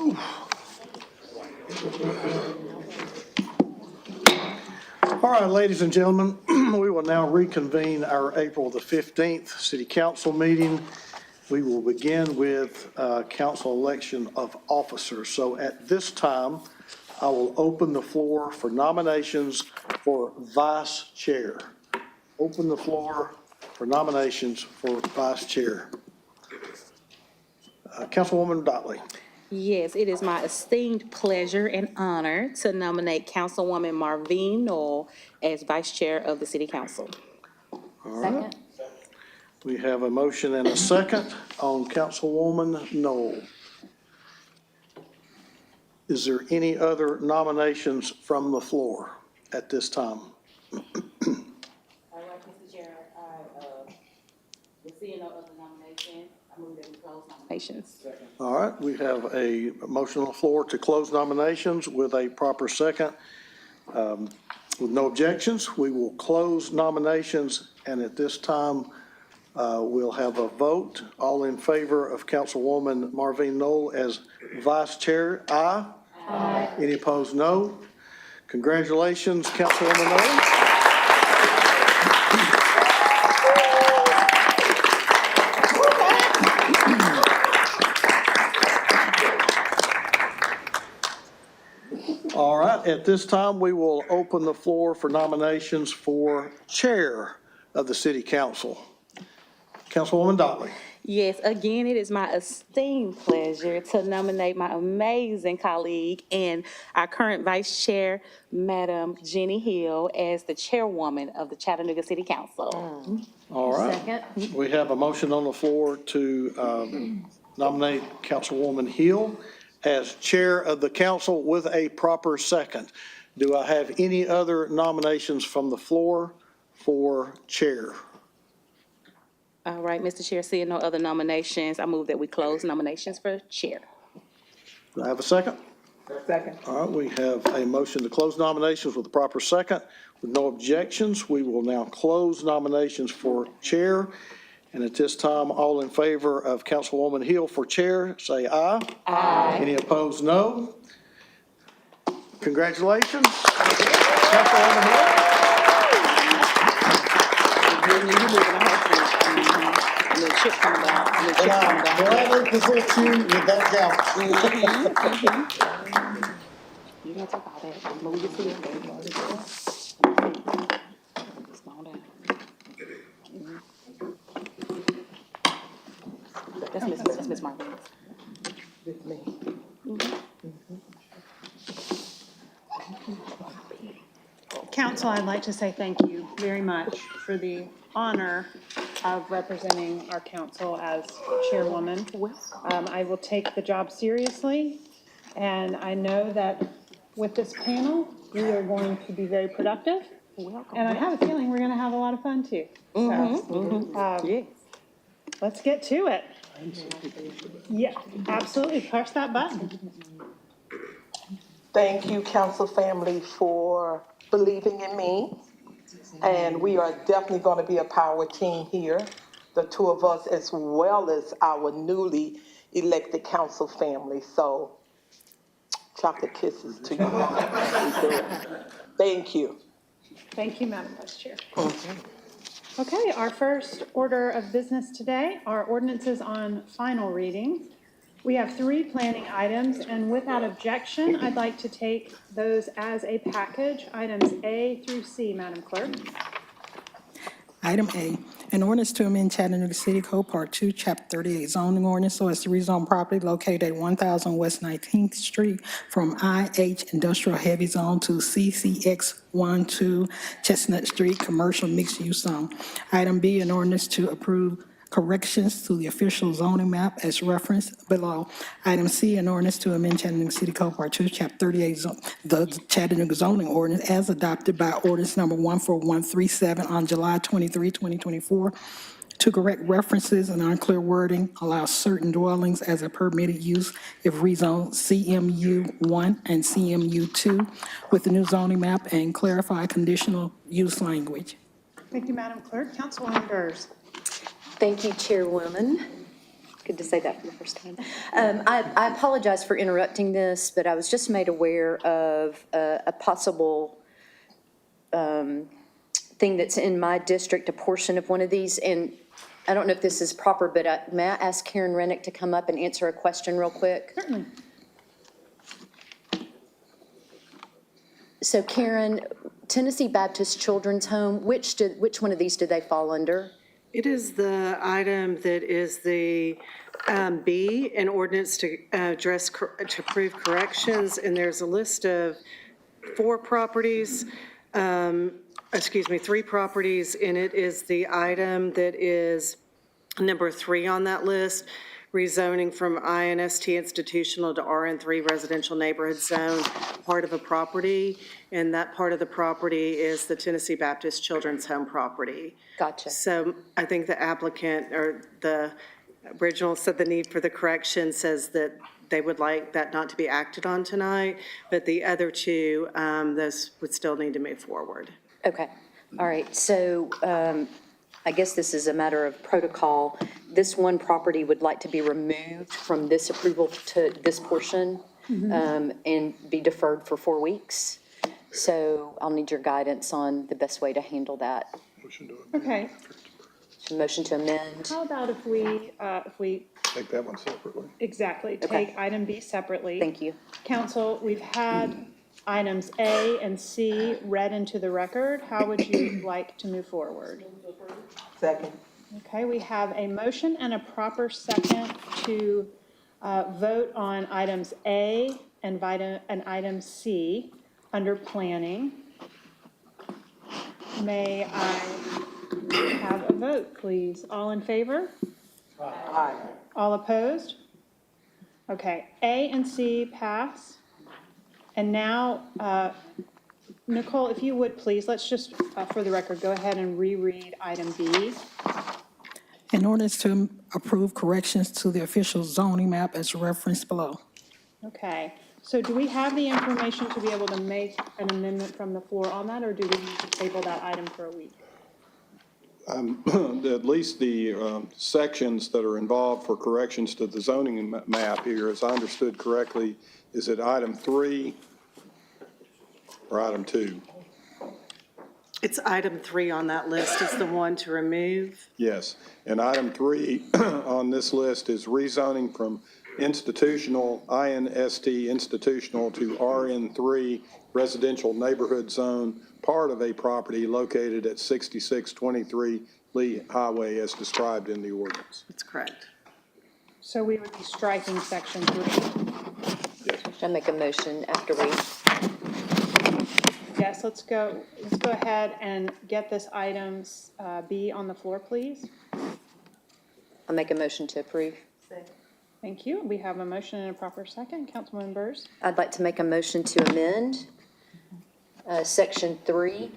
All right, ladies and gentlemen, we will now reconvene our April the 15th City Council meeting. We will begin with council election of officers. So at this time, I will open the floor for nominations for vice chair. Open the floor for nominations for vice chair. Councilwoman Dotley. Yes, it is my esteemed pleasure and honor to nominate Councilwoman Marvine Knoll as Vice Chair of the City Council. Second. We have a motion and a second on Councilwoman Knoll. Is there any other nominations from the floor at this time? All right, Mr. Chair, seeing no other nominations, I move that we close nominations. All right, we have a motion on the floor to close nominations with a proper second. With no objections, we will close nominations, and at this time, we'll have a vote. All in favor of Councilwoman Marvine Knoll as Vice Chair, aye. Aye. Any opposed, no. Congratulations, Councilwoman Knoll. All right, at this time, we will open the floor for nominations for Chair of the City Council. Councilwoman Dotley. Yes, again, it is my esteemed pleasure to nominate my amazing colleague and our current Vice Chair, Madam Jenny Hill, as the Chairwoman of the Chattanooga City Council. All right. Second. We have a motion on the floor to nominate Councilwoman Hill as Chair of the Council with a proper second. Do I have any other nominations from the floor for Chair? All right, Mr. Chair, seeing no other nominations, I move that we close nominations for Chair. Do I have a second? Second. All right, we have a motion to close nominations with a proper second. With no objections, we will now close nominations for Chair. And at this time, all in favor of Councilwoman Hill for Chair, say aye. Aye. Any opposed, no. Congratulations. Councilwoman Hill. And I gladly present you with that gown. You don't talk all that. Move your feet. Slow down. That's Miss Marvin. With me. Council, I'd like to say thank you very much for the honor of representing our council as chairwoman. I will take the job seriously, and I know that with this panel, we are going to be very productive. And I have a feeling we're going to have a lot of fun too. So, let's get to it. Yeah, absolutely. Push that button. Thank you, council family, for believing in me. And we are definitely going to be a power team here, the two of us, as well as our newly elected council family. So, chocolate kisses to you. Thank you. Thank you, Madam Vice Chair. Okay, our first order of business today are ordinances on final reading. We have 3 planning items, and without objection, I'd like to take those as a package, items A through C, Madam Clerk. Item A, an ordinance to amend Chattanooga City Code Part 2, Chapter 38 zoning ordinance so as to rezone property located at 1000 West 19th Street from IH Industrial Heavy Zone to CCX 12 Chestnut Street Commercial Mixed Use Zone. Item B, an ordinance to approve corrections to the official zoning map as referenced below. Item C, an ordinance to amend Chattanooga City Code Part 2, Chapter 38, the Chattanooga zoning ordinance as adopted by ordinance number 14137 on July 23, 2024, to correct references and unclear wording, allow certain dwellings as a permitted use if rezoned CMU 1 and CMU 2 with the new zoning map and clarify conditional use language. Thank you, Madam Clerk. Councilwoman Burrs. Thank you, Chairwoman. Good to say that for the first time. I apologize for interrupting this, but I was just made aware of a possible thing that's in my district, a portion of one of these, and I don't know if this is proper, but may I ask Karen Rennick to come up and answer a question real quick? Certainly. So Karen, Tennessee Baptist Children's Home, which one of these do they fall under? It is the item that is the B, an ordinance to address, to approve corrections, and there's a list of 3 properties, and it is the item that is number 3 on that list, rezoning from INST institutional to RN3 residential neighborhood zone, part of a property, and that part of the property is the Tennessee Baptist Children's Home property. Gotcha. So I think the applicant, or the original said the need for the correction says that they would like that not to be acted on tonight, but the other 2, those would still need to move forward. Okay, all right, so I guess this is a matter of protocol. This one property would like to be removed from this approval to this portion and be deferred for 4 weeks. So I'll need your guidance on the best way to handle that. Okay. Motion to amend. How about if we Take that one separately. exactly, Okay. take item B separately? Thank you. Council, we've had items A and C read into the record. How would you like to move forward? Second. Okay, we have a motion and a proper second to vote on items A and item C under planning. May I have a vote, please? All in favor? Aye. All opposed? Okay, A and C pass. And now, Nicole, if you would, please, let's just, for the record, go ahead and reread item B. In order to approve corrections to the official zoning map as referenced below. Okay, so do we have the information to be able to make an amendment from the floor on that, or do we need to table that item for a week? At least the sections that are involved for corrections to the zoning map here, as I understood correctly, is it item 3 or item 2? It's item 3 on that list, is the one to remove. Yes, and item 3 on this list is rezoning from institutional, INST institutional to RN3 residential neighborhood zone, part of a property located at 6623 Lee Highway as described in the ordinance. That's correct. So we would be striking section 3. I'll make a motion after we. Yes, let's go ahead and get this items B on the floor, please. I'll make a motion to approve. Thank you. We have a motion and a proper second. Councilwoman Burrs? I'd like to make a motion to amend section 3.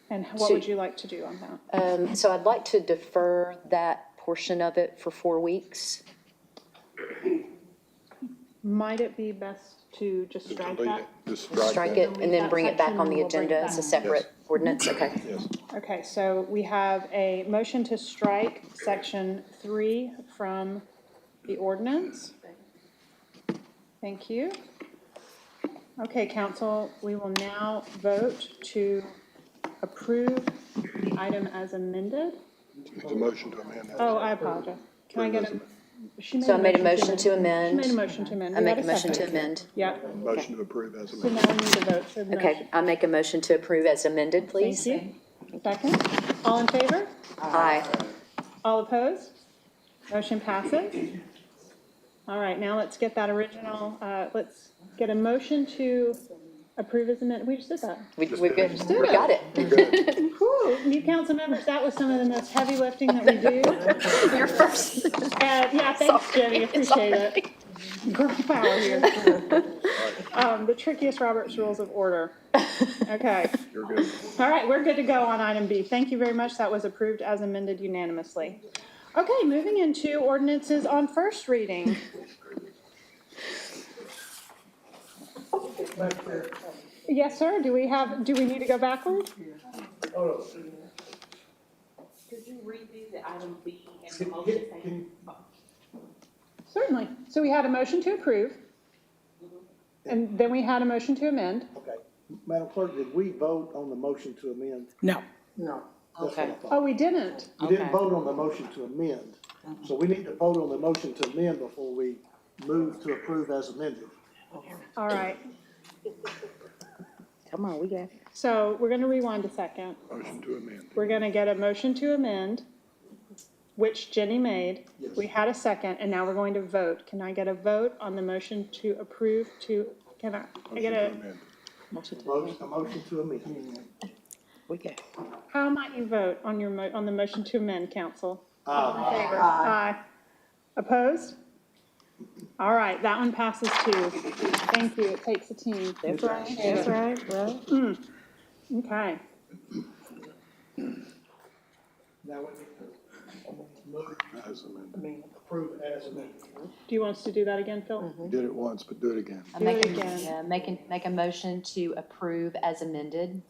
And what would you like to do on that? So I'd like to defer that portion of it for 4 weeks. Might it be best to just strike that? Just Strike it and then bring it back on the agenda as a separate ordinance, okay? Yes. Okay, so we have a motion to strike section 3 from the ordinance. Thank you. Okay, council, we will now vote to approve the item as amended. It's a motion to amend. Oh, I apologize. Can I get a? So I made a motion to amend. She made a motion to amend. I We make got a motion to second. amend. Yeah. Motion to approve as So amended. now we need to vote for the Okay, motion. I make a motion to approve as amended, please. Thank you. Second. All in favor? Aye. All opposed? Motion passes. All right, now let's get that original, let's get a motion to approve as amended. We just did that. We're good. We got it. Whew, new council members, that was some of the most heavy lifting that we do. You're first. Yeah, thanks, Jenny, appreciate it. Girl power here. The trickiest Robert's Rules of Order. Okay. You're good. All right, we're good to go on item B. Thank you very much. That was approved as amended unanimously. Okay, moving into ordinances on first reading. Yes, sir. Do we need to go backwards? Could you redo the item B and the motion? Certainly. So we had a motion to approve, and then we had a motion to amend. Okay. Madam Clerk, did we vote on the motion to amend? No. No. That's what I Okay. thought. Oh, we didn't. We didn't vote on the motion to amend. So we need to vote on the motion to amend before we move to approve as amended. All right. Come on, we got it. So we're going to rewind a second. Motion to amend. We're going to get a motion to amend, which Jenny made. We had a second, and now we're going to vote. Can I get a vote on the motion to approve to, can I get a, Motion to Vote, a motion to amend. we got it. how might you vote on your, on the motion to amend, council? All in favor? Aye. Opposed? All right, that one passes too. Thank you, it takes a team. That's right, that's right, well. Okay. Now we need to move, As amended. approve as amended. Do you want us to do that again, Phil? Did it once, but do it again. Do it again. Make a motion to approve as amended.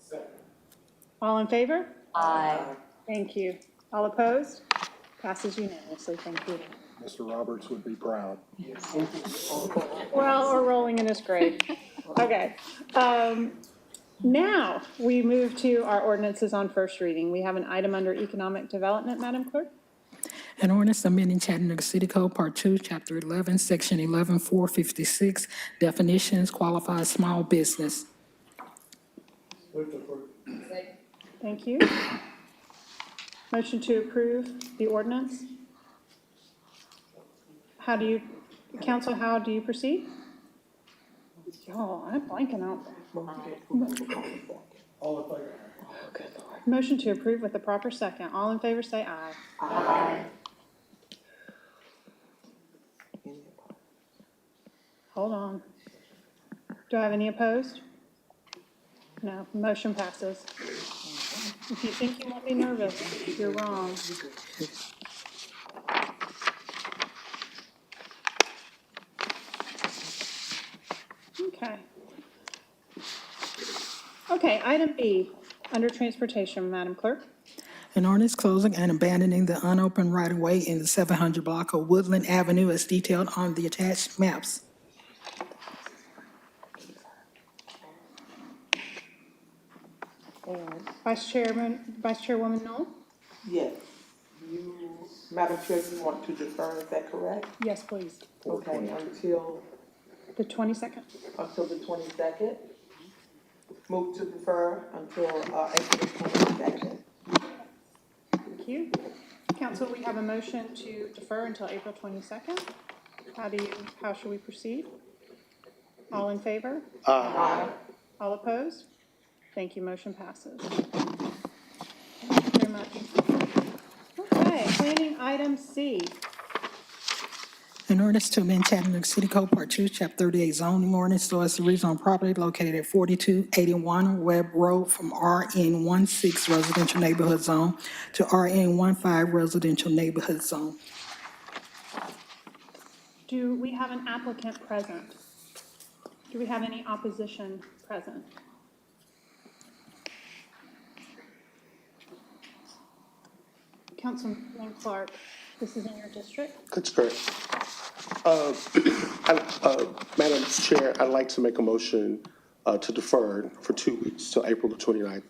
All in favor? Aye. Thank you. All opposed? Passes unanimously, thank you. Mr. Roberts would be proud. Well, or rolling in his grave. Okay. Now, we move to our ordinances on first reading. We have an item under economic development, Madam Clerk. An ordinance amending Chattanooga City Code, Part 2, Chapter 11, Section 11456, definitions, qualified small business. Move to approve. Thank you. Motion to approve the ordinance. How do you, council, how do you proceed? Oh, I'm blanking out. All in favor? Motion to approve with the proper second. All in favor, say aye. Aye. Hold on. Do I have any opposed? No, motion passes. If you think you won't be nervous, you're wrong. Okay. Okay, item B, under transportation, Madam Clerk. An ordinance closing and abandoning the unopened right-of-way in the 700 block of Woodland Avenue as detailed on the attached maps. Vice Chairwoman Knoll? Yes. Madam Chair, you want to defer, is that correct? Yes, please. Okay, until The 22nd. the 22nd. Move to defer until April 22nd. Thank you. Council, we have a motion to defer until April 22nd. How should we proceed? All in favor? Aye. All opposed? Thank you, motion passes. Thank you very much. Okay, planning item C. An ordinance to amend Chattanooga City Code, Part 2, Chapter 38 zoning ordinance so as to rezone property located at 4281 Webb Road from RN16 residential neighborhood zone to RN15 residential neighborhood zone. Do we have an applicant present? Do we have any opposition present? Councilman Clark, this is in your district? That's correct. Madam Chair, I'd like to make a motion to defer for 2 weeks till April the 29th.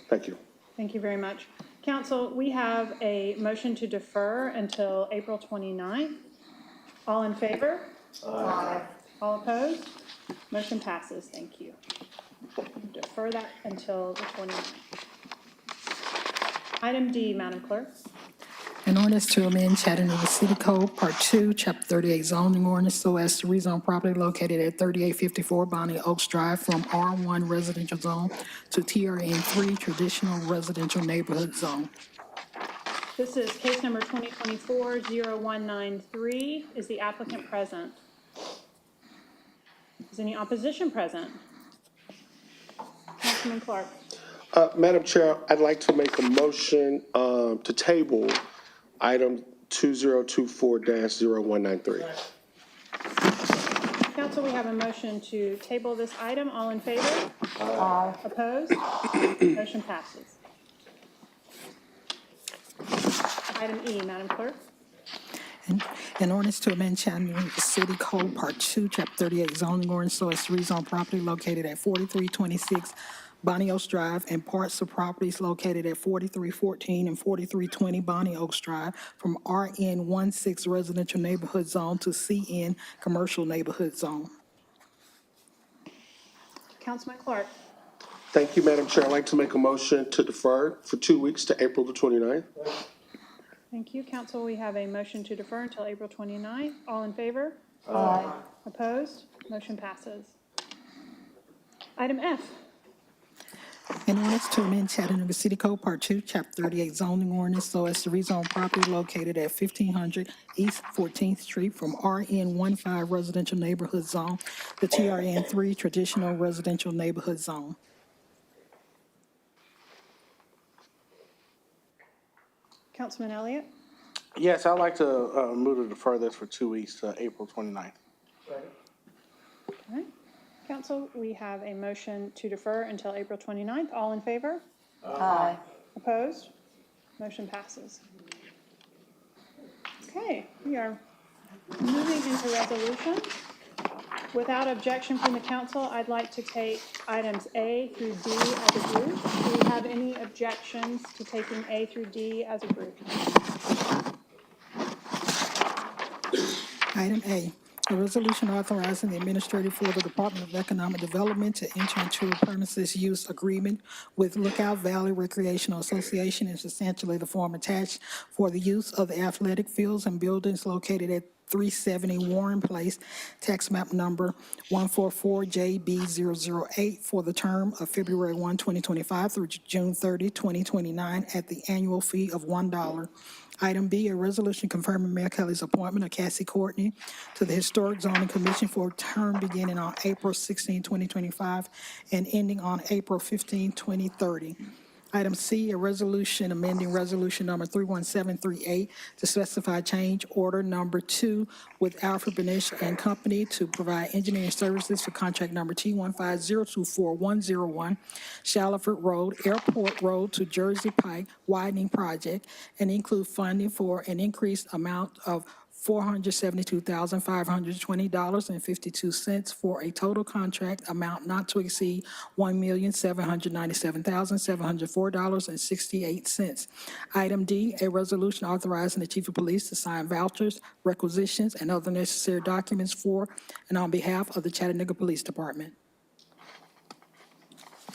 Thank you. Thank you very much. Council, we have a motion to defer until April 29th. All in favor? Aye. All opposed? Motion passes. Thank you. Defer that until the 29th. Item D, Madam Clerk. An ordinance to amend Chattanooga City Code, Part 2, Chapter 38 zoning ordinance so as to rezone property located at 3854 Bonnie Oaks Drive from R1 residential zone to TRN3 traditional residential neighborhood zone. This is case number 2024-0193. Is the applicant present? Is any opposition present? Councilman Clark. Madam Chair, I'd like to make a motion to table item 2024-0193. Council, we have a motion to table this item. All in favor? Opposed? Motion passes. Item E, Madam Clerk. An ordinance to amend Chattanooga City Code Part 2, Chapter 38 zoning ordinance so as to rezone property located at 4326 Bonnie Oaks Drive and parts of properties located at 4314 and 4320 Bonnie Oaks Drive from RN16 Residential Neighborhood Zone to CN Commercial Neighborhood Zone. Councilman Clark. Thank you, Madam Chair. I'd like to make a motion to defer for 2 weeks to April the 29th. Thank you, council. We have a motion to defer until April 29th. All in favor? Aye. Opposed? Motion passes. Item F. An ordinance to amend Chattanooga City Code Part 2, Chapter 38 zoning ordinance so as to rezone property located at 1500 East 14th Street from RN15 Residential Neighborhood Zone to TRN3 Traditional Residential Neighborhood Zone. Councilman Elliott. Yes, I'd like to move to defer this for 2 weeks to April 29th. All right. Council, we have a motion to defer until April 29th. All in favor? Aye. Opposed? Motion passes. Okay, we are moving into resolutions. Without objection from the council, I'd like to take items A through D as a group. Do we have any objections to taking A through D as a group? Item A, a resolution authorizing the administrator for the Department of Economic Development to enter into a premises use agreement with Lookout Valley Recreational Association in substantially the form attached for the use of the athletic fields and buildings located at 370 Warren Place, tax map number 144JB008 for the term of February 1, 2025 through June 30, 2029 at the annual fee of $1. Item B, a resolution confirming Mayor Kelly's appointment of Cassie Courtney to the Historic Zoning Commission for a term beginning on April 16, 2025 and ending on April 15, 2030. Item C, a resolution amending resolution number 31738 to specify change order number 2 with Alfred Benish and Company to provide engineering services for contract number T15024-101, Shallowford Road, Airport Road to Jersey Pike widening project, and include funding for an increased amount of $472,520.52 for a total contract amount not to exceed $1,797,704.68. Item D, a resolution authorizing the chief of police to sign vouchers, requisitions, and other necessary documents for and on behalf of the Chattanooga Police Department.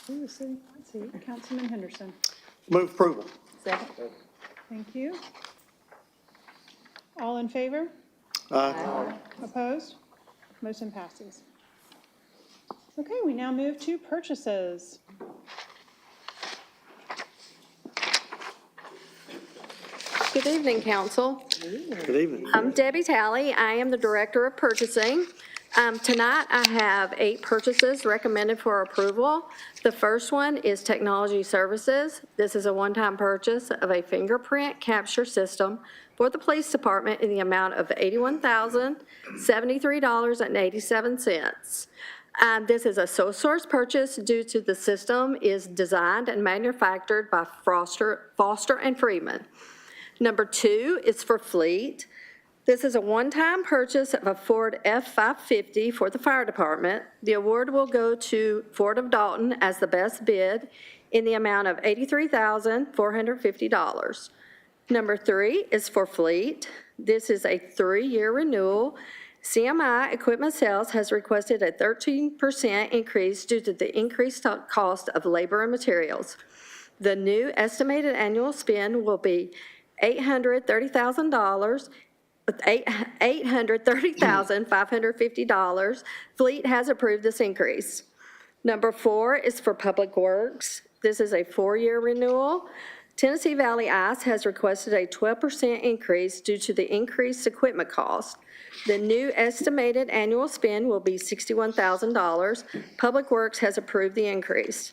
Let's see, Councilman Henderson. Move approval. Second. Thank you. All in favor? Aye. Opposed? Motion passes. Okay, we now move to purchases. Good evening, council. Good evening. I'm Debbie Talley. I am the Director of Purchasing. Tonight, I have 8 purchases recommended for approval. The first one is Technology Services. This is a one-time purchase of a fingerprint capture system for the police department in the amount of $81,073.87. This is a sole source purchase due to the system is designed and manufactured by Foster and Freeman. Number 2 is for fleet. This is a one-time purchase of a Ford F-550 for the fire department. The award will go to Ford of Dalton as the best bid in the amount of $83,450. Number 3 is for fleet. This is a 3-year renewal. CMI Equipment Sales has requested a 13% increase due to the increased cost of labor and materials. The new estimated annual spend will be $830,550. Fleet has approved this increase. Number 4 is for Public Works. This is a 4-year renewal. Tennessee Valley Ice has requested a 12% increase due to the increased equipment cost. The new estimated annual spend will be $61,000. Public Works has approved the increase.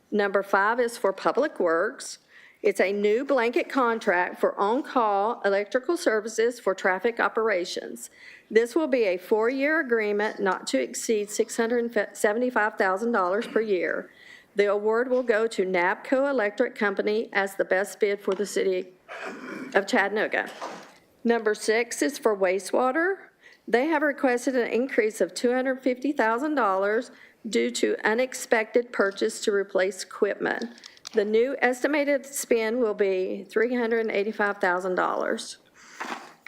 Number 5 is for Public Works. It's a new blanket contract for on-call electrical services for traffic operations. This will be a 4-year agreement not to exceed $675,000 per year. The award will go to NAPCO Electric Company as the best bid for the city of Chattanooga. Number 6 is for wastewater. They have requested an increase of $250,000 due to unexpected purchase to replace equipment. The new estimated spend will be $385,000.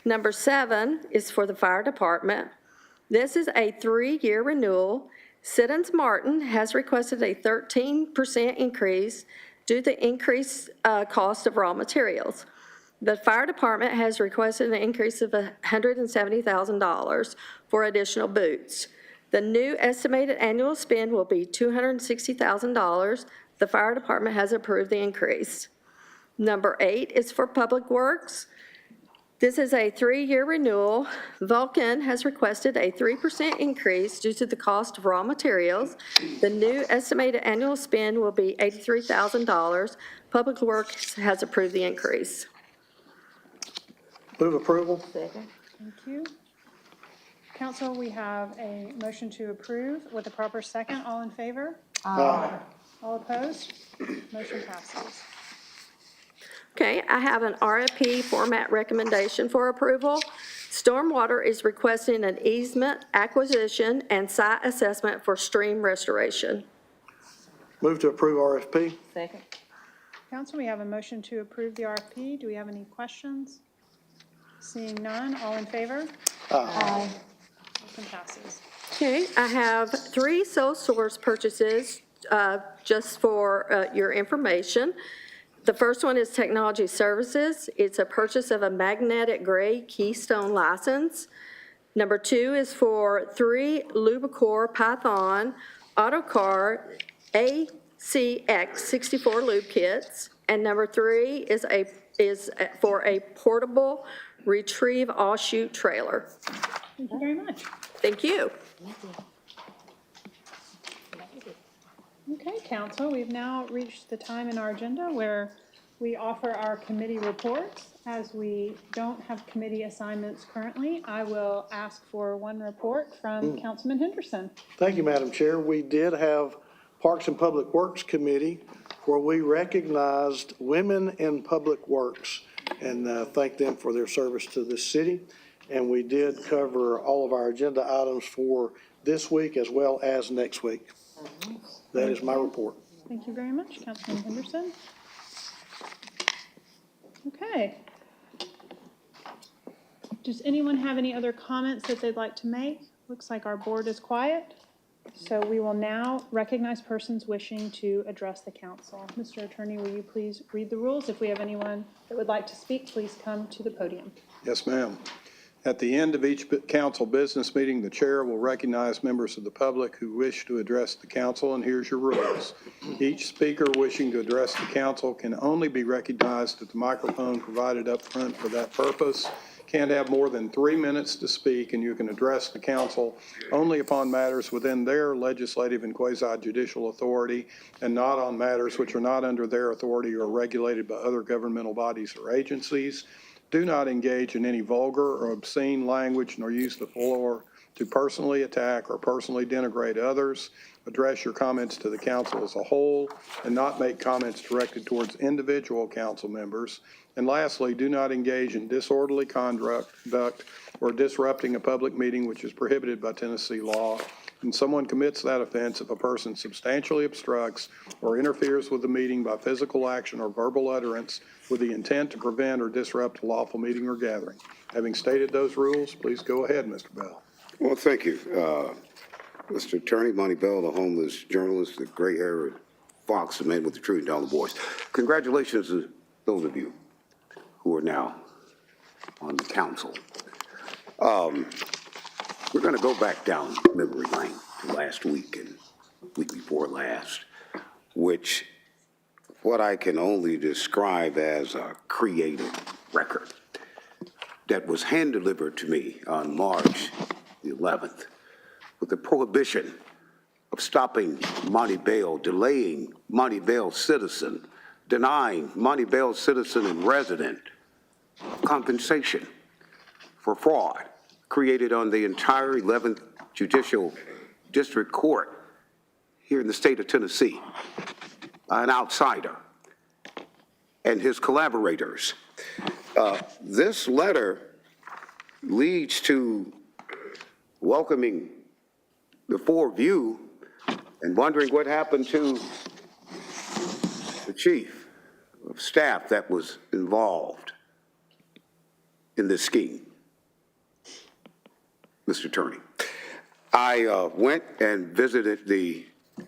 Number 7 is for the fire department. This is a 3-year renewal. Siddons Martin has requested a 13% increase due to the increased cost of raw materials. The fire department has requested an increase of $170,000 for additional boots. The new estimated annual spend will be $260,000. The fire department has approved the increase. Number 8 is for Public Works. This is a 3-year renewal. Vulcan has requested a 3% increase due to the cost of raw materials. The new estimated annual spend will be $83,000. Public Works has approved the increase. Move approval. Thank you. Council, we have a motion to approve with a proper second. All in favor? Aye. All opposed? Motion passes. Okay, I have an RFP format recommendation for approval. Stormwater is requesting an easement, acquisition, and site assessment for stream restoration. Move to approve RFP. Second. Council, we have a motion to approve the RFP. Do we have any questions? Seeing none, all in favor? Aye. Motion passes. Okay, I have 3 sole source purchases, just for your information. The first one is Technology Services. It's a purchase of a magnetic gray Keystone license. Number 2 is for 3 Lubicore Python Autocar ACX 64 lube kits. And number 3 is for a portable retrieve offshoot trailer. Thank you very much. Thank you. Okay, council, we've now reached the time in our agenda where we offer our committee reports. As we don't have committee assignments currently, I will ask for one report from Councilman Henderson. Thank you, Madam Chair. We did have Parks and Public Works Committee where we recognized women in public works and thanked them for their service to this city. And we did cover all of our agenda items for this week as well as next week. That is my report. Thank you very much, Councilman Henderson. Okay. Does anyone have any other comments that they'd like to make? Looks like our board is quiet. So we will now recognize persons wishing to address the council. Mr. Attorney, will you please read the rules? If we have anyone that would like to speak, please come to the podium. Yes, ma'am. At the end of each council business meeting, the chair will recognize members of the public who wish to address the council, and here's your rules. Each speaker wishing to address the council can only be recognized at the microphone provided up front for that purpose. Can't have more than 3 minutes to speak, and you can address the council only upon matters within their legislative and quasi-judicial authority and not on matters which are not under their authority or regulated by other governmental bodies or agencies. Do not engage in any vulgar or obscene language nor use the floor to personally attack or personally denigrate others. Address your comments to the council as a whole and not make comments directed towards individual council members. And lastly, do not engage in disorderly conduct or disrupting a public meeting which is prohibited by Tennessee law. And someone commits that offense if a person substantially obstructs or interferes with the meeting by physical action or verbal utterance with the intent to prevent or disrupt a lawful meeting or gathering. Having stated those rules, please go ahead, Mr. Bell. Well, thank you. Mr. Attorney, Monty Bell, the homeless journalist, the gray-haired fox, the man with the truth and all the voice. Congratulations to those of you who are now on the council. We're going to go back down memory lane to last week and week before last, which what I can only describe as a creative record that was hand-delivered to me on March the 11th with the prohibition of stopping Monty Bell, delaying Monty Bell's citizen, denying Monty Bell's citizen and resident compensation for fraud created on the entire 11th Judicial District Court here in the state of Tennessee, an outsider, and his collaborators. This letter leads to welcoming the four of you and wondering what happened to the chief of staff that was involved in this scheme, Mr. Attorney. I went and visited the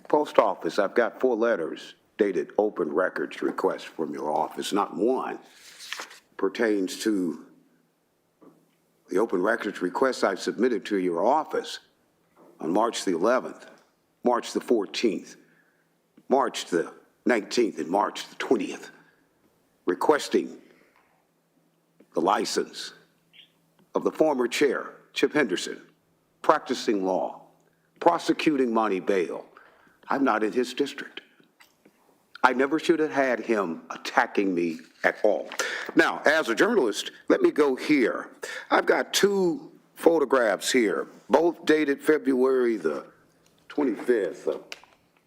post office. I've got 4 letters dated open records requests from your office. Not one pertains to the open records requests I submitted to your office on March the 11th, March the 14th, March the 19th, and March the 20th, requesting the license of the former chair, Chip Henderson, practicing law, prosecuting Monty Bail. I'm not in his district. I never should have had him attacking me at all. Now, as a journalist, let me go here. I've got 2 photographs here, both dated February the 25th of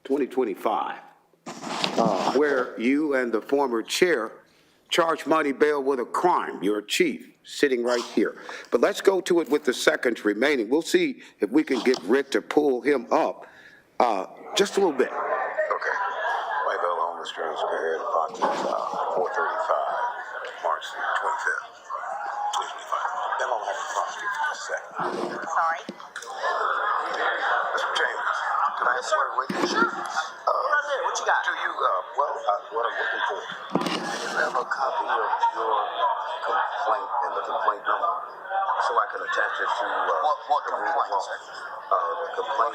2025, where you and the former chair charged Monty Bail with a crime. Your chief, sitting right here. But let's go to it with the seconds remaining. We'll see if we can get Rick to pull him up just a little bit. Okay. Monty Bail on the streets, go ahead, Fox, 435, March 25th, 2025. Then I'll have to prosecute for a second. Sorry. Mr. Chambers, can I have a word with you? Sure. What you got? Do you, what I'm looking for, do you have a copy of your complaint and the complaint number? So I can attach it to, What the rule of complaint, law? sir? The complaint,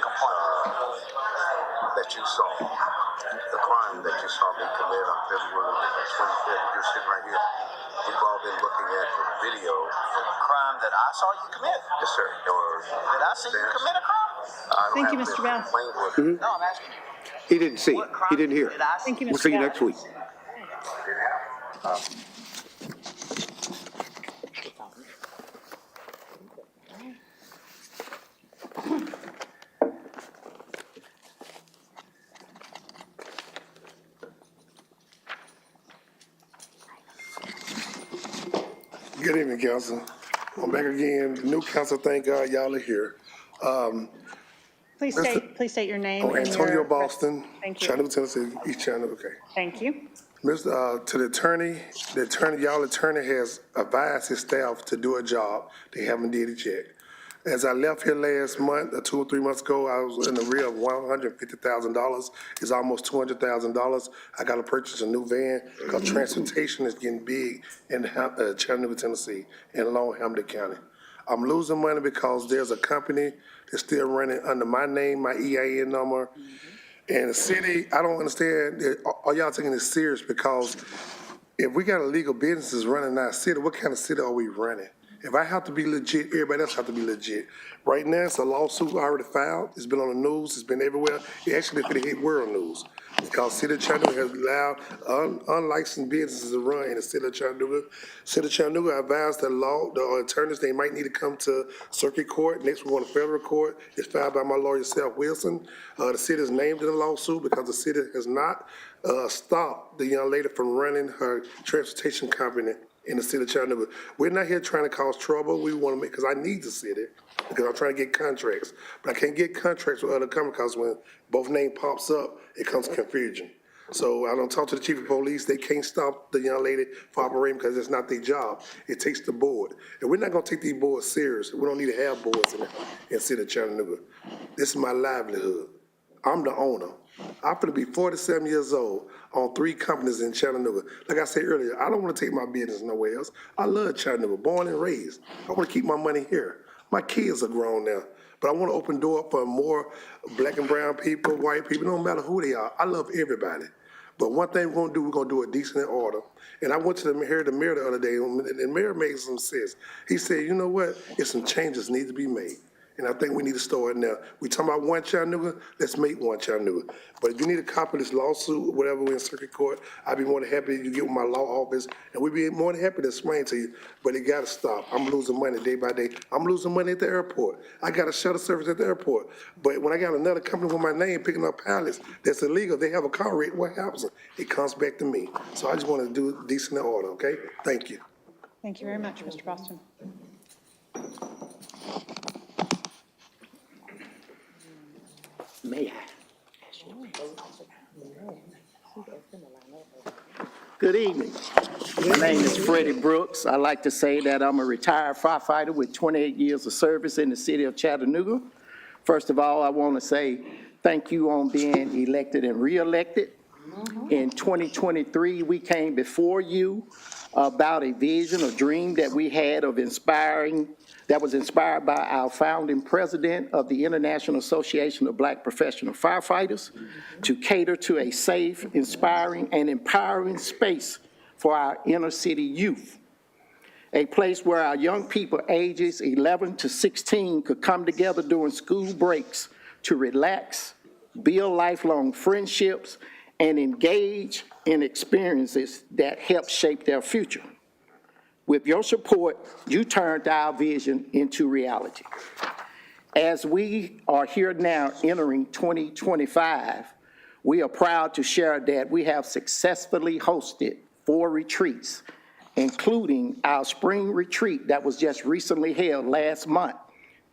that you saw, the crime that you saw me commit on February 25th. You're sitting right here. We've all been looking at the video. The crime that I saw you commit? Yes, sir. Did I see you commit a crime? Thank you, Mr. Bell. No, I'm asking you. He didn't see it. He didn't hear it. Thank you, We'll Mr. see you Bell. next week. Good evening, council. I'm back again. New council, thank God y'all are here. Please state your name. Oh, and Antonio your- Boston, Thank you. Chattanooga, Tennessee, East Chattanooga, okay. Thank you. To the attorney, y'all attorney has advised his staff to do a job. They haven't did it yet. As I left here last month, 2 or 3 months ago, I was in the rear of $150,000. It's almost $200,000. I got to purchase a new van because transportation is getting big in Chattanooga, Tennessee, and along Hamilton County. I'm losing money because there's a company that's still running under my name, my EIN number. And the city, I don't understand, are y'all taking this serious? Because if we got illegal businesses running our city, what kind of city are we running? If I have to be legit, everybody else have to be legit. Right now, it's a lawsuit already filed. It's been on the news. It's been everywhere. It actually could hit world news because City of Chattanooga has allowed unlicensed businesses to run in the City of Chattanooga. City of Chattanooga advised the attorneys they might need to come to circuit court. Next, we're going to federal court. It's filed by my lawyer, Seth Wilson. The city is named in the lawsuit because the city has not stopped the young lady from running her transportation company in the City of Chattanooga. We're not here trying to cause trouble. We want to make, because I need the city, because I'm trying to get contracts. But I can't get contracts with other companies because when both name pops up, it comes confusion. So I don't talk to the chief of police. They can't stop the young lady from operating because it's not their job. It takes the board. And we're not going to take these boards serious. We don't need to have boards in the City of Chattanooga. This is my livelihood. I'm the owner. I'm going to be 47 years old on 3 companies in Chattanooga. Like I said earlier, I don't want to take my business nowhere else. I love Chattanooga, born and raised. I want to keep my money here. My kids are grown now, but I want to open door for more black and brown people, white people, no matter who they are. I love everybody. But one thing we're going to do it decent in order. And I went to the mayor the other day, and the mayor made some sense. He said, you know what? If some changes need to be made. And I think we need to start now. We talking about one Chattanooga, let's make one Chattanooga. But if you need a copy of this lawsuit, whatever, we're in circuit court, I'd be more than happy you get with my law office, and we'd be more than happy to explain to you, but it gotta stop. I'm losing money day by day. I'm losing money at the airport. I got a shuttle service at the airport. But when I got another company with my name picking up pallets that's illegal, they have a car rate, what happens? It comes back to me. So I just wanna do it decent in order, okay? Thank you. Thank you very much, Mr. Boston. May I? Good evening. My name is Freddie Brooks. I like to say that I'm a retired firefighter with 28 years of service in the city of Chattanooga. First of all, I want to say thank you on being elected and reelected. In 2023, we came before you about a vision, a dream that we had of that was inspired by our founding president of the International Association of Black Professional Firefighters to cater to a safe, inspiring, and empowering space for our inner city youth. A place where our young people ages 11 to 16 could come together during school breaks to relax, build lifelong friendships, and engage in experiences that help shape their future. With your support, you turned our vision into reality. As we are here now entering 2025, we are proud to share that we have successfully hosted 4 retreats, including our spring retreat that was just recently held last month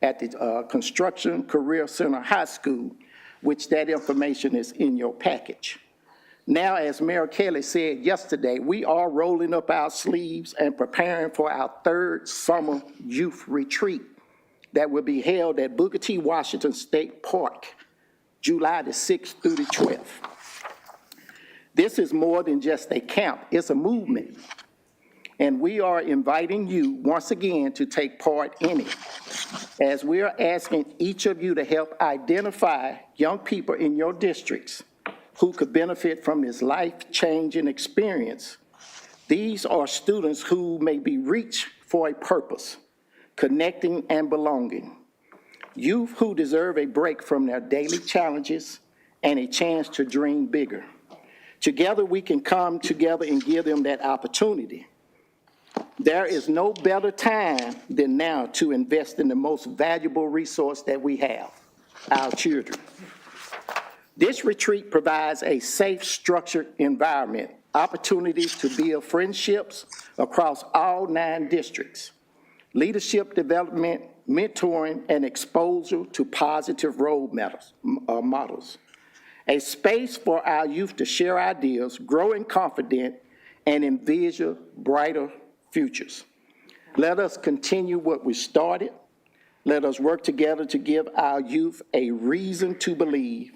at the Construction Career Center High School, which that information is in your package. Now, as Mayor Kelly said yesterday, we are rolling up our sleeves and preparing for our 3rd summer youth retreat that will be held at Booker T. Washington State Park, July the 6th through the 12th. This is more than just a camp, it's a movement. And we are inviting you once again to take part in it, as we are asking each of you to help identify young people in your districts who could benefit from this life-changing experience. These are students who may be reached for a purpose, connecting and belonging. Youth who deserve a break from their daily challenges and a chance to dream bigger. Together, we can come together and give them that opportunity. There is no better time than now to invest in the most valuable resource that we have, our children. This retreat provides a safe, structured environment, opportunities to build friendships across all 9 districts, leadership development, mentoring, and exposure to positive role models. A space for our youth to share ideas, grow in confidence, and envision brighter futures. Let us continue what we started. Let us work together to give our youth a reason to believe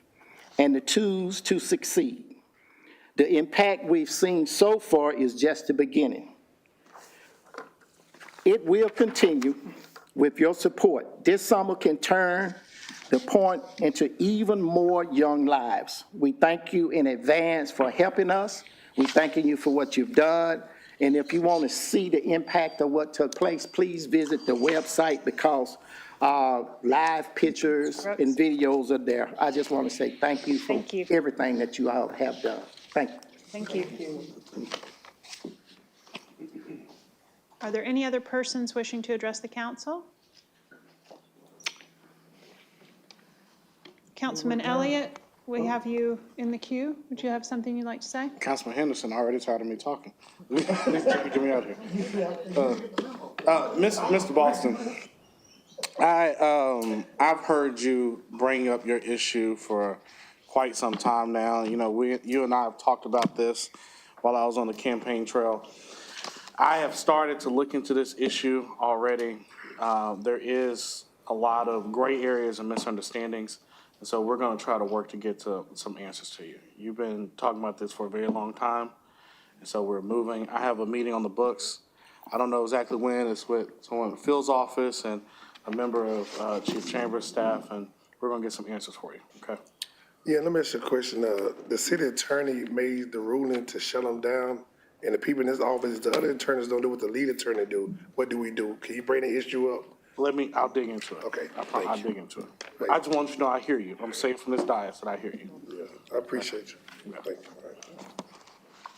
and the tools to succeed. The impact we've seen so far is just the beginning. It will continue with your support. This summer can turn the point into even more young lives. We thank you in advance for helping us. We're thanking you for what you've done. And if you want to see the impact of what took place, please visit the website because live pictures and videos are there. I just want to say thank you for everything that you all have done. Thank you. Thank you. Are there any other persons wishing to address the council? Councilman Elliott, we have you in the queue. Would you have something you'd like to say? Councilman Henderson already tired of me talking. Get me out here. Mr. Boston, I've heard you bring up your issue for quite some time now. You know, you and I have talked about this while I was on the campaign trail. I have started to look into this issue already. There is a lot of gray areas and misunderstandings, and so we're going to try to work to get to some answers to you. You've been talking about this for a very long time, and so we're moving. I have a meeting on the books. I don't know exactly when. It's with someone in Phil's office and a member of Chief Chambers staff, and we're going to get some answers for you, okay? Yeah, let me ask you a question. The city attorney made the ruling to shut them down, and the people in this office, the other attorneys don't do what the lead attorney do. What do we do? Can you bring the issue up I'll dig into it. Okay, I'll dig into it. I just want you to know I hear you. I'm saying from this dais that I hear you. Yeah, I appreciate you. Thank you. All right.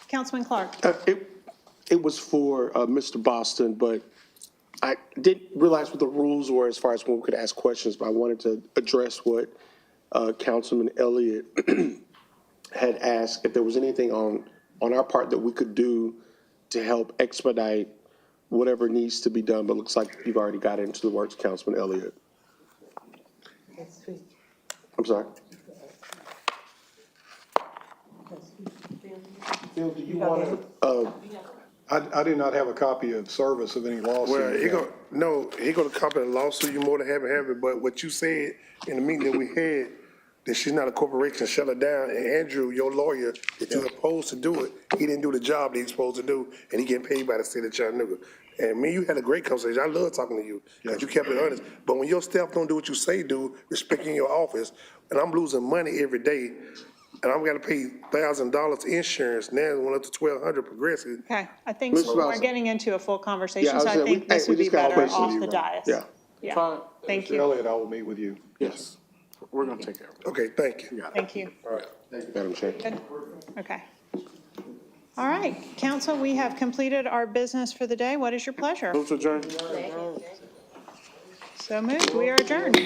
Councilman Clark. It was for Mr. Boston, but I didn't realize what the rules were as far as when we could ask questions, but I wanted to address what Councilman Elliott had asked, if there was anything on our part that we could do to help expedite whatever needs to be done, but looks like you've already got into the works, Councilman Elliott. I'm sorry? Phil, do you want to? I do not have a copy of service of any lawsuit. Well, he gonna copy the lawsuit, you more than happy to have it, but what you said in the meeting that we had, that she's not a corporation, shut her down, and Andrew, your lawyer, that you're supposed to do it, he didn't do the job that he's supposed to do, and he getting paid by the state of Chattanooga. And me, you had a great conversation, I love talking to you, because you kept it honest, but when your staff don't do what you say do, respecting your office, and I'm losing money every day, and I'm gonna pay $1,000 insurance, now it went up to $1,200 progressive. Okay, I think Mr. we're Boston. getting into a full conversation, Yeah, I so was I saying, think this we would be just got a better question to off you, the right? dais. Yeah. Fine. Thank Mr. you. Elliott, I will meet with you. Yes, we're going to take care of it. Okay, thank you. Thank you. Madam Chair. Good. Okay. All right, council, we have completed our business for the day. What is your pleasure? Move to adjourn. So moved. We are adjourned.